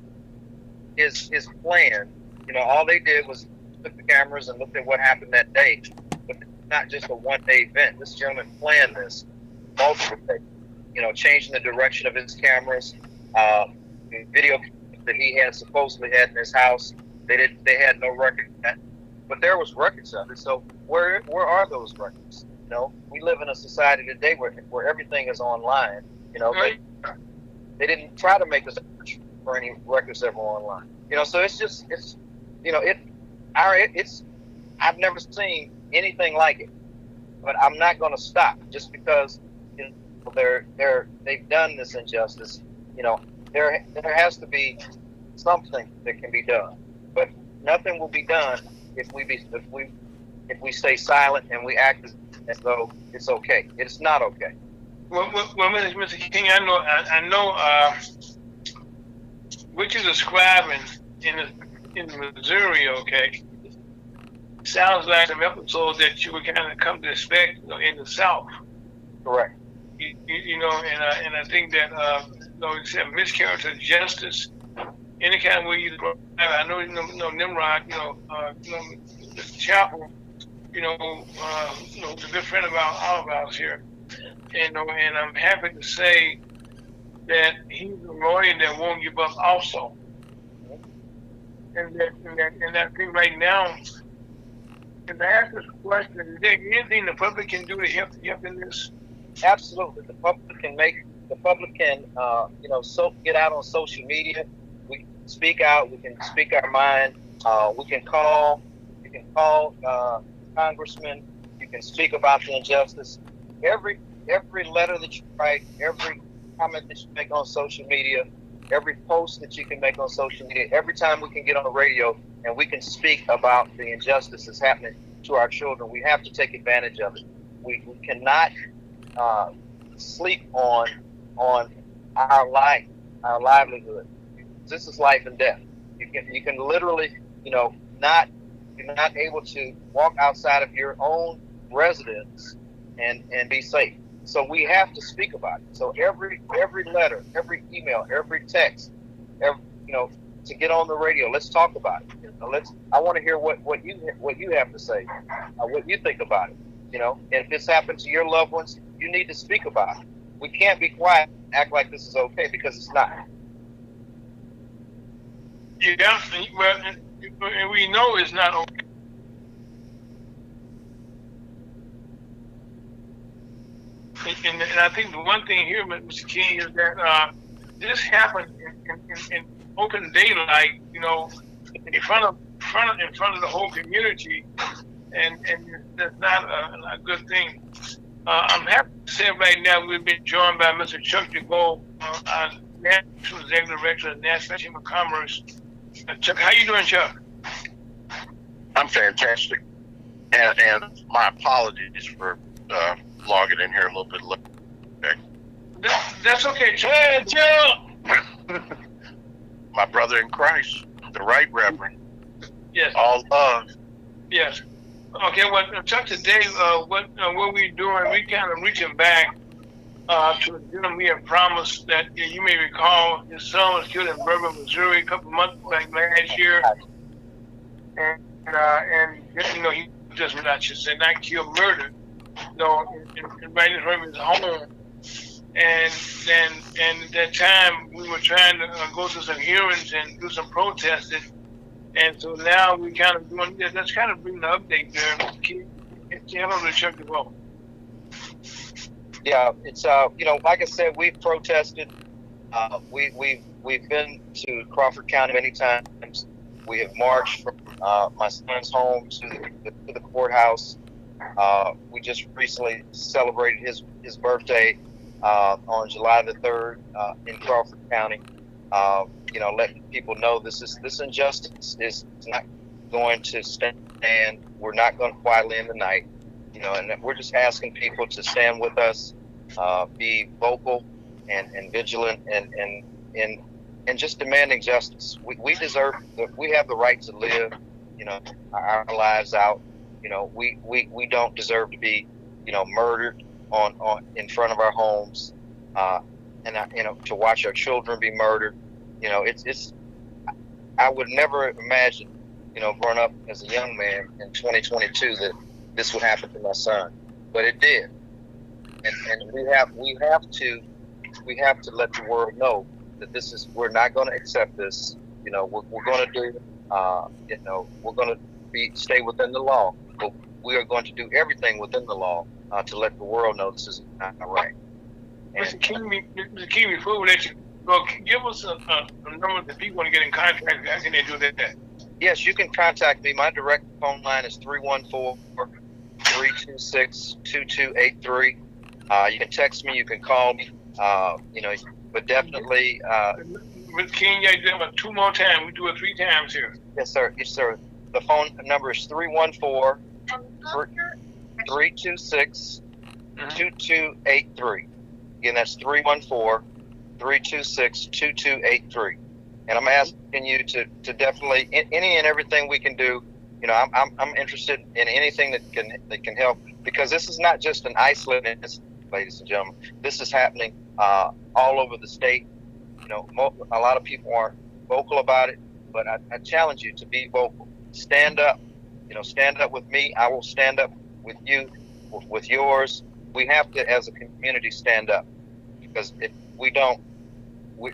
Speaker 5: his plan. All they did was took the cameras and looked at what happened that day. But it's not just a one-day event. This gentleman planned this multiple days. Changing the direction of his cameras. The video that he had supposedly had in his house, they had no record of that. But there was records of it. So where are those records? We live in a society today where everything is online. They didn't try to make a search for any records that were online. So it's I've never seen anything like it. But I'm not going to stop just because they've done this injustice. There has to be something that can be done. But nothing will be done if we stay silent and we act as though it's okay. It's not okay.
Speaker 2: Well, Mr. King, I know what you're describing in Missouri. Okay, sounds like some episodes that you would kind of come to expect in the South.
Speaker 5: Correct.
Speaker 2: And I think that it's a miscarriage of justice. Any kind of way you describe it. I know Nimrod, the chapel, a good friend of all of ours here. And I'm happy to say that he's a lawyer that won't give up also. And I think right now, if I ask this question, is there anything the public can do to help in this?
Speaker 5: Absolutely. The public can get out on social media. We can speak out. We can speak our mind. We can call congressmen. You can speak about the injustice. Every letter that you write, every comment that you make on social media, every post that you can make on social media, every time we can get on the radio and we can speak about the injustice that's happening to our children, we have to take advantage of it. We cannot sleep on our life, our livelihood. This is life and death. You can literally, you're not able to walk outside of your own residence and be safe. So we have to speak about it. So every letter, every email, every text, to get on the radio, let's talk about it. I want to hear what you have to say, what you think about it. And if this happens to your loved ones, you need to speak about it. We can't be quiet and act like this is okay, because it's not.
Speaker 2: Yeah, well, and we know it's not okay. And I think the one thing here, Mr. King, is that this happened in open daylight, in front of the whole community, and that's not a good thing. I'm happy to say right now we've been joined by Mr. Chuck DeGoe, our National Executive Director of the National Chamber of Commerce. Chuck, how you doing, Chuck?
Speaker 6: I'm fantastic, and my apologies for logging in here a little bit late. Okay.
Speaker 2: That's okay, Chuck.
Speaker 6: My brother in Christ, the Right Reverend.
Speaker 2: Yes.
Speaker 6: All love.
Speaker 2: Yes. Okay. Well, Chuck, today, what we're doing, we kind of reaching back to a gentleman we have promised that you may recall. His son was killed in Bourbon, Missouri, a couple months back last year, and he just not killed, murdered. Right in front of his home. And at that time, we were trying to go through some hearings and do some protesting. And so now we kind of doing, that's kind of bringing the update there. Can you help me, Chuck DeGoe?
Speaker 5: Yeah, it's like I said, we've protested. We've been to Crawford County many times. We have marched from my son's home to the courthouse. We just recently celebrated his birthday on July the 3rd in Crawford County. Letting people know this injustice is not going to stand. We're not going to quietly in the night. And we're just asking people to stand with us, be vocal and vigilant, and just demanding justice. We deserve. We have the right to live, our lives out. We don't deserve to be, murdered on in front of our homes, and to watch our children be murdered. It's. I would never imagine, growing up as a young man in 2022 that this would happen to my son, but it did. And we have to let the world know that we're not going to accept this. We're going to do. We're going to stay within the law. But we are going to do everything within the law to let the world know this is not right.
Speaker 2: Mr. King, before we let you go, give us a number that people want to get in contact. How can they do that?
Speaker 5: Yes, you can contact me. My direct phone line is 314-326-2283. You can text me. You can call me. But definitely.
Speaker 2: Mr. King, you do it 2 more times. We do it 3 times here.
Speaker 5: Yes, sir. Yes, sir. The phone number is 314-326-2283. Again, that's 314-326-2283. And I'm asking you to definitely any and everything we can do. I'm interested in anything that can help, because this is not just an isolated incident, ladies and gentlemen. This is happening all over the state. A lot of people aren't vocal about it, but I challenge you to be vocal. Stand up. Stand up with me. I will stand up with you, with yours. We have to, as a community, stand up, because if we don't,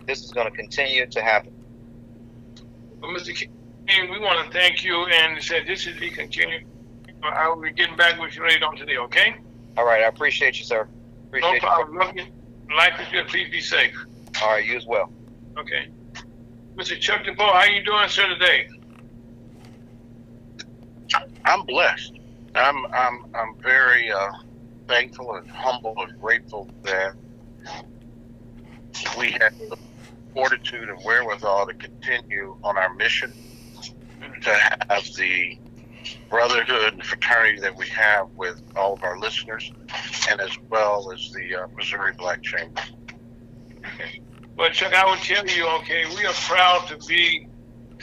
Speaker 5: this is going to continue to happen.
Speaker 2: Well, Mr. King, we want to thank you and say this is the continue. I will be getting back with you later on today, okay?
Speaker 5: All right, I appreciate you, sir. Appreciate
Speaker 2: no problem. Love you. Life is good. Please be safe.
Speaker 5: All right, you as well.
Speaker 2: Okay. Mr. Chuck DeBoer, how you doing, sir, today?
Speaker 6: I'm blessed. I'm very thankful and humble and grateful that we have the fortitude and wherewithal to continue on our mission, to have the brotherhood and fraternity that we have with all of our listeners, and as well as the Missouri Black Chamber.
Speaker 2: Okay. Well, Chuck, I would tell you, okay, we are proud to be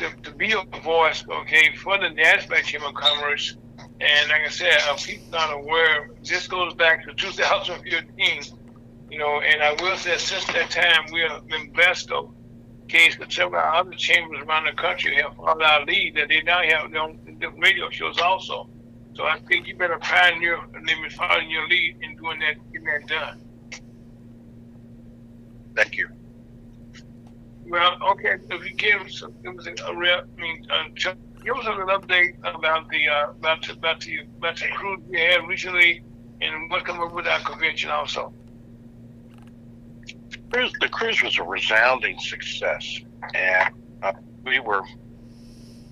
Speaker 2: a voice, okay, for the NASDAQ Chamber of Commerce. And like I said, people not aware, this goes back to 2015, and I will say since that time, we have been blessed, though. Case that several other chambers around the country have followed our lead, that they now have their own radio shows also. So I think you better pioneer and then follow your lead in doing that, getting that done.
Speaker 6: Thank you.
Speaker 2: Well, okay, if you give us Chuck, give us an update about the cruise we had recently and what come up with our convention also.
Speaker 6: The cruise was a resounding success, and we were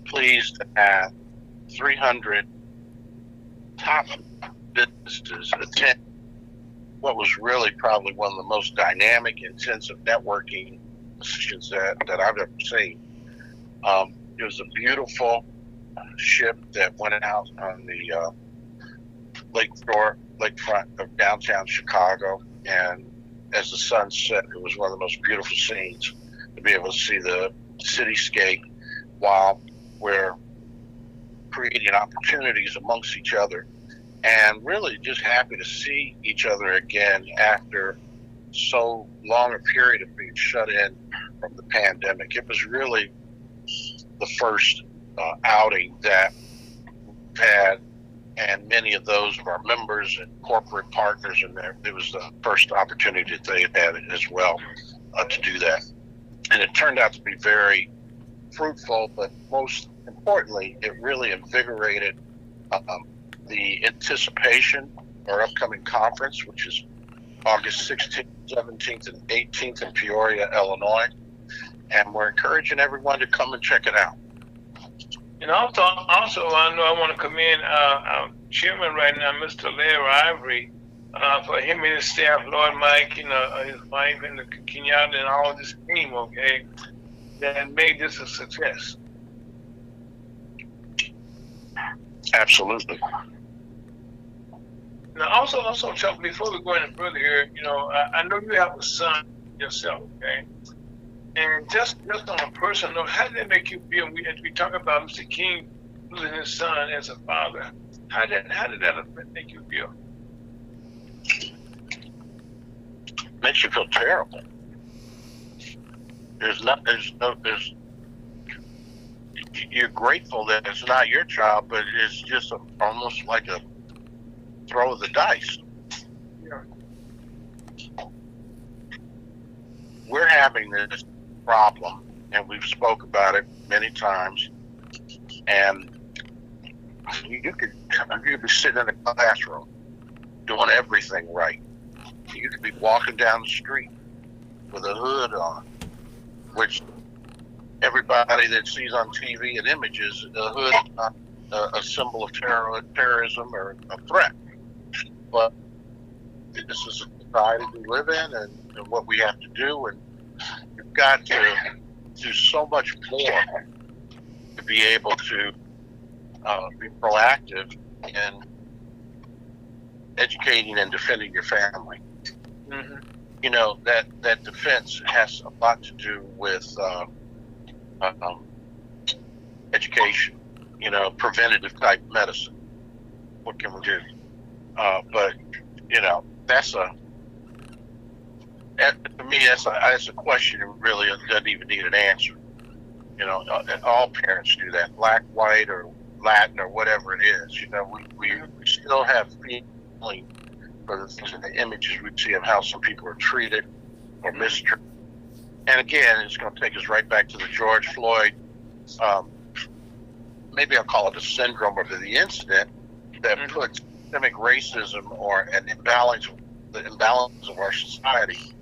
Speaker 6: pleased to have 300 top businesses attend what was really probably one of the most dynamic, intensive networking sessions that I've ever seen. It was a beautiful ship that went out on the lakefront of downtown Chicago, and as the sun set, it was one of the most beautiful scenes to be able to see the cityscape while we're creating opportunities amongst each other, and really just happy to see each other again after so long a period of being shut in from the pandemic. It was really the first outing that we've had, and many of those of our members and corporate partners in there, it was the first opportunity that they had as well to do that. And it turned out to be very fruitful, but most importantly, it really invigorated the anticipation of our upcoming conference, which is August 16th, 17th, and 18th in Peoria, Illinois. And we're encouraging everyone to come and check it out.
Speaker 2: And also, I know I want to commend our chairman right now, Mr. Larry Ivory, for him and his staff, Lord Mike, his wife, and the Kenyatta, and all this team, okay, that made this a success.
Speaker 6: Absolutely.
Speaker 2: Now, also, Chuck, before we go any further here, I know you have a son yourself, okay? And just on a personal note, how did that make you feel? As we talk about Mr. King losing his son as a father, how did that make you feel?
Speaker 6: Makes you feel terrible. You're grateful that it's not your child, but it's just almost like a throw of the dice.
Speaker 2: Yeah.
Speaker 6: We're having this problem, and we've spoke about it many times, and you could be sitting in a classroom doing everything right. You could be walking down the street with a hood on, which everybody that sees on TV and images, the hood is not a symbol of terrorism or a threat. But this is a society we live in, and what we have to do, and you've got to do so much more to be able to be proactive in educating and defending your family.
Speaker 2: Mm-hmm.
Speaker 6: That defense has a lot to do with education, preventative type medicine. What can we do? But to me, that's a question that really doesn't even need an answer. All parents do that, black, white, or Latin, or whatever it is. We still have feeling for the things and the images we see of how some people are treated or mistreated. And again, it's going to take us right back to the George Floyd, maybe I'll call it a syndrome or the incident that puts systemic racism or an imbalance, the imbalance of our society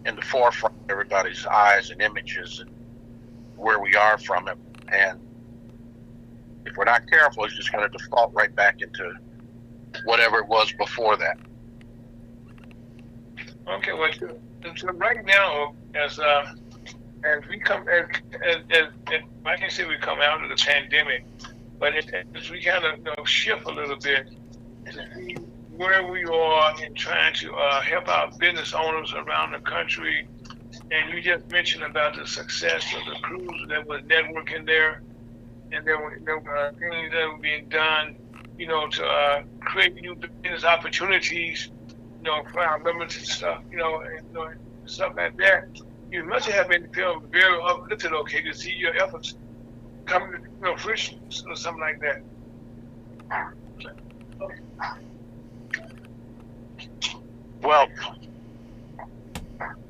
Speaker 6: in the forefront of everybody's eyes and images and where we are from it. And if we're not careful, it's just going to default right back into whatever it was before that.
Speaker 2: Okay, well, so right now, as we come, I can say we come out of the pandemic, but as we kind of shift a little bit to see where we are in trying to help our business owners around the country. And you just mentioned about the success of the cruise that was networking there, and there were things that were being done, to create new business opportunities, for our members and stuff, and stuff like that. You must have been feeling very uplifted, okay, to see your efforts come to fruition or something like that.
Speaker 6: Well,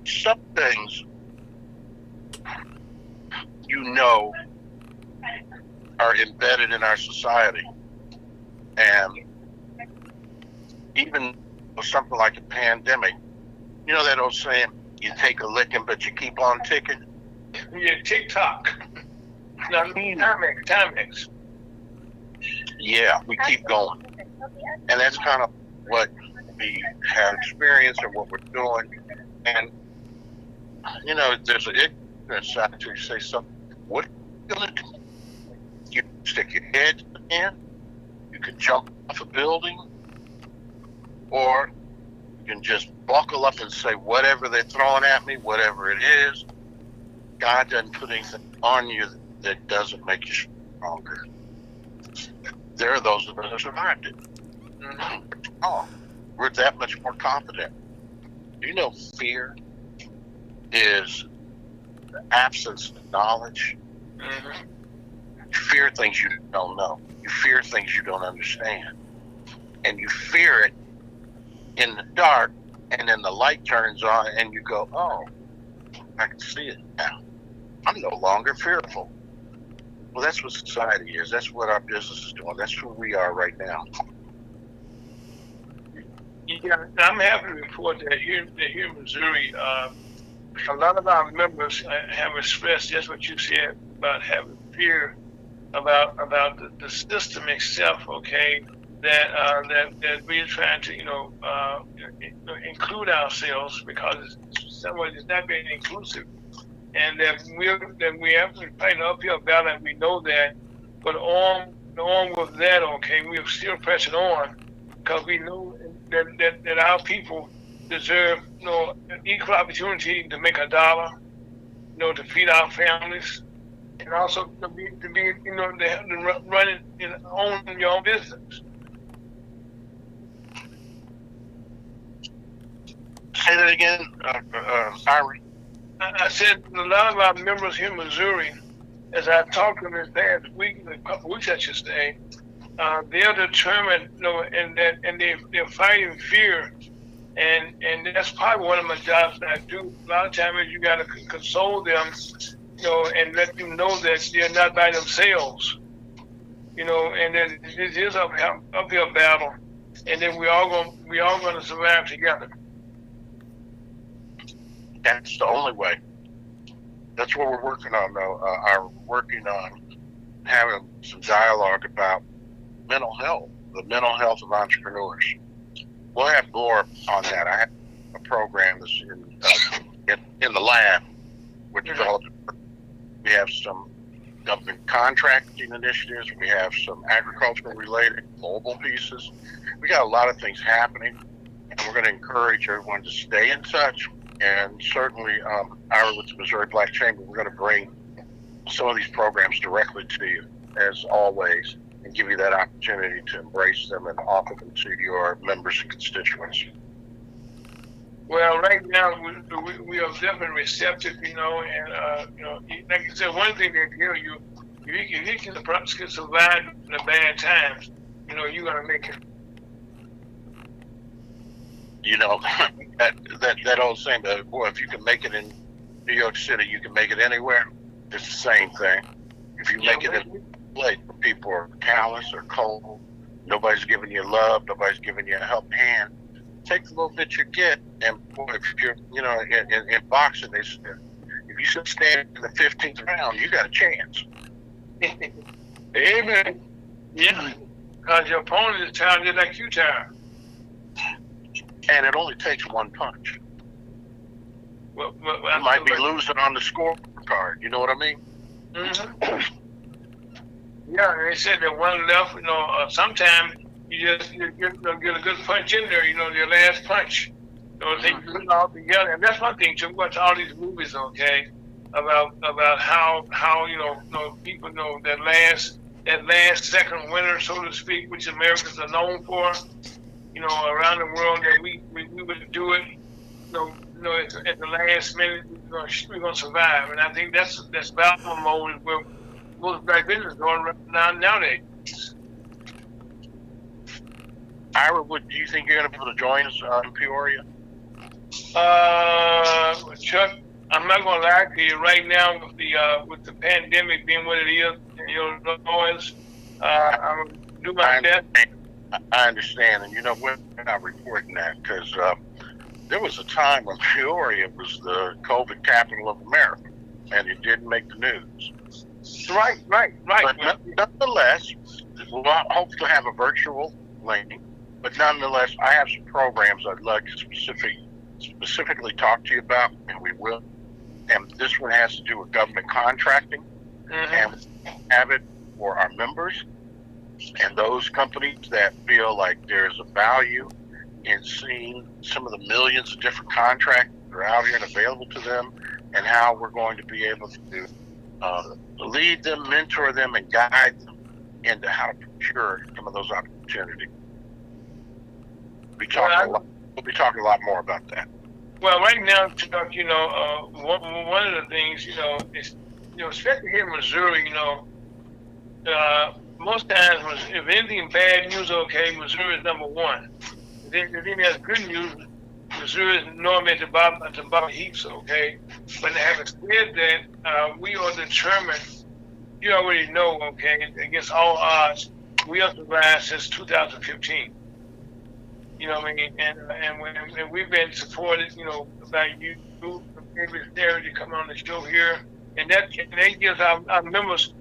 Speaker 6: some things are embedded in our society, and even with something like a pandemic, that old saying, you take a licking but you keep on ticking?
Speaker 2: Yeah, TikTok. Timex.
Speaker 6: Yeah, we keep going. And that's kind of what we have experienced and what we're doing. And, there's an ignorant side to you say something. What are you going to do? You stick your head in, you can jump off a building, or you can just buckle up and say, whatever they're throwing at me, whatever it is, God doesn't put anything on you that doesn't make you stronger. There are those of us who survived it. Oh, we're that much more confident. Fear is the absence of knowledge. You fear things you don't know. You fear things you don't understand. And you fear it in the dark, and then the light turns on and you go, oh, I can see it now. I'm no longer fearful. Well, that's what society is. That's what our business is doing. That's who we are right now.
Speaker 2: Yeah, I'm happy to report that here in Missouri, a lot of our members have expressed just what you said about having fear about the system itself. Okay, that we're trying to include ourselves because it's not being inclusive, and that we have to fight an uphill battle, and we know that. But on with that, okay, we are still pressing on because we know that our people deserve equal opportunity to make a dollar, to feed our families, and also to run it, own your own business.
Speaker 6: Say that again, Irie.
Speaker 2: I said a lot of our members here in Missouri, as I talked to them this past week, a couple of weeks I should say, they're determined, and they're fighting fear, and that's probably one of my jobs that I do. A lot of times you got to console them, and let them know that they're not by themselves, and that this is an uphill battle, and then we all going to survive together.
Speaker 6: That's the only way. That's what we're working on, though. We're working on having some dialogue about mental health, the mental health of entrepreneurs. We'll have more on that. I have a program that's in the lab, which is all. We have some government contracting initiatives. We have some agricultural related global pieces. We got a lot of things happening, and we're going to encourage everyone to stay in touch. And certainly, with the Missouri Black Chamber, we're going to bring some of these programs directly to you, as always, and give you that opportunity to embrace them and offer them to your members and constituents.
Speaker 2: Well, right now we are definitely receptive, and like I said, one thing that if you can survive the bad times, you're gonna make it.
Speaker 6: That old saying, boy, if you can make it in New York City, you can make it anywhere. It's the same thing. If you make it in a place where people are callous or cold, nobody's giving you love, nobody's giving you a helping hand, take the little bit you get. And boy, if you're, in boxing, they say, if you should stand in the 15th round, you got a chance.
Speaker 2: Amen. Yeah, because your opponent is talented like you are.
Speaker 6: And it only takes one punch.
Speaker 2: Well,
Speaker 6: you might be losing on the scorecard. You know what I mean?
Speaker 2: Mm-hmm. Yeah, they said that one left. Sometimes you just get a good punch in there. Your last punch. They put it all together, and that's one thing. To watch all these movies, okay, about how people know that last second winner, so to speak, which Americans are known for. Around the world, that we would do it. At the last minute, we're gonna survive, and I think that's battle mode where most black business going right nowadays.
Speaker 6: Ira, do you think you're gonna be able to join us in Peoria?
Speaker 2: Chuck, I'm not gonna lie to you. Right now, with the pandemic being what it is, Illinois, I'm gonna do my best.
Speaker 6: I understand, and we're not reporting that because there was a time when Peoria was the COVID capital of America, and it didn't make the news.
Speaker 2: Right.
Speaker 6: But nonetheless, we'll hopefully have a virtual link. But nonetheless, I have some programs I'd like to specifically talk to you about, and we will. And this one has to do with government contracting, and we have it for our members and those companies that feel like there's a value in seeing some of the millions of different contracts that are out here and available to them, and how we're going to be able to lead them, mentor them, and guide them into how to procure some of those opportunities. We'll be talking a lot more about that.
Speaker 2: Well, right now, Chuck, one of the things, is, especially here in Missouri, most times, if anything bad news, okay, Missouri is number one. Then there's good news. Missouri is normally at the bottom heaps, okay. But having said that, we are determined. You already know, okay, against all odds, we have survived since 2015. You know what I mean? And we've been supported, by you, every Saturday to come on the show here, and that gives our members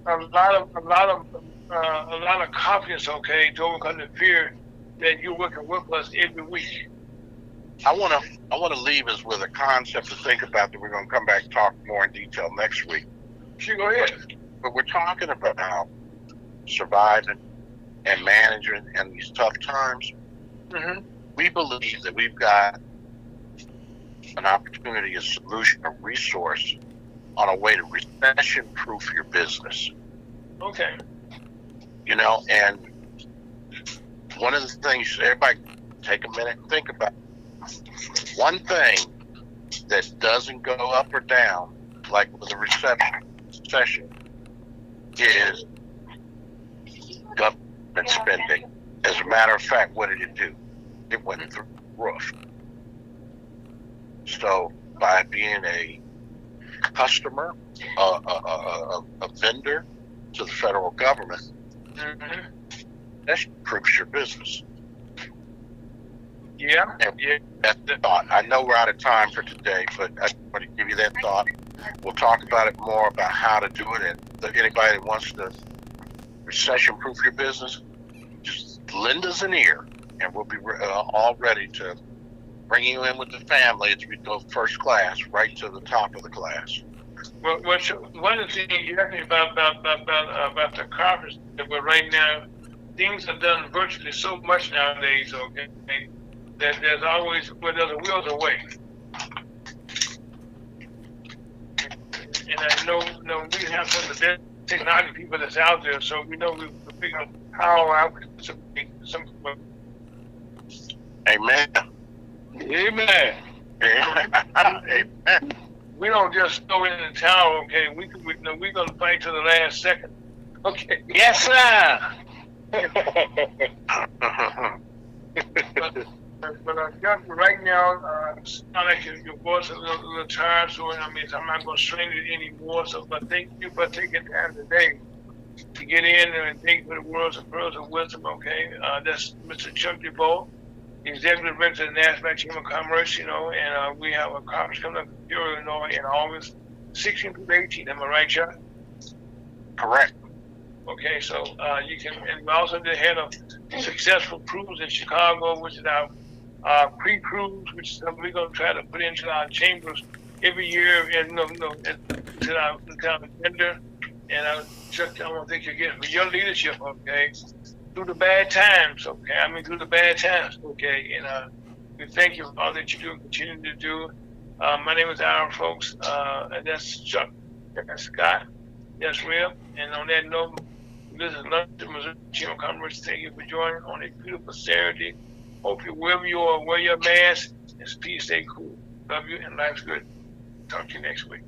Speaker 2: a lot of confidence, okay, to overcome the fear that you're working with us every week.
Speaker 6: I want to leave us with a concept to think about that we're going to come back and talk more in detail next week.
Speaker 2: Sure, go ahead.
Speaker 6: But we're talking about surviving and managing in these tough times.
Speaker 2: Mm-hmm.
Speaker 6: We believe that we've got an opportunity, a solution, a resource on a way to recession-proof your business.
Speaker 2: Okay.
Speaker 6: And one of the things, everybody take a minute and think about. One thing that doesn't go up or down, like with a recession, is government spending. As a matter of fact, what did it do? It went through the roof. So by being a customer, a vendor to the federal government, that improves your business.
Speaker 2: Yeah.
Speaker 6: That's the thought. I know we're out of time for today, but I want to give you that thought. We'll talk about it more about how to do it, and anybody that wants to recession-proof your business, just lend us an ear, and we'll be all ready to bring you in with the family as we go first class, right to the top of the class.
Speaker 2: Well, one of the things you asked me about the conference, that we're right now, things are done virtually so much nowadays, okay, that there's always, there's a will to way. And I know we have some of the best technology people that's out there, so we know we figure out how I could participate in some way.
Speaker 6: Amen.
Speaker 2: Amen.
Speaker 6: Amen.
Speaker 2: We don't just throw it in the towel, okay? We're going to fight to the last second. Okay.
Speaker 1: Yes, sir.
Speaker 2: But Chuck, right now, it's not like your voice is a little tired, so I mean, I'm not going to strain it anymore. So, but thank you for taking time today to get in and think for the words of pearls of wisdom. Okay, that's Mr. Chuck DeVoe, Executive Director of the National Chamber of Commerce. You know, and we have a conference coming up in Peoria, Illinois, in August 16th through 18th. Am I right, Chuck?
Speaker 6: Correct.
Speaker 2: Okay, so you can, and we also did had a successful cruise in Chicago, which is our pre-cruise, which is something we're going to try to put into our chambers every year, and to our agenda. And Chuck, I want to thank you again for your leadership. Okay, through the bad times. Okay, I mean through the bad times. Okay, and we thank you for all that you do and continue to do. My name is Aaron, folks, and that's Chuck, that's Scott, that's Reb, and on that note. This is London, Missouri Chamber of Commerce. Thank you for joining on a beautiful Saturday. Hope you, wherever you are, wear your mask and stay cool. Love you and life's good. Talk to you next week.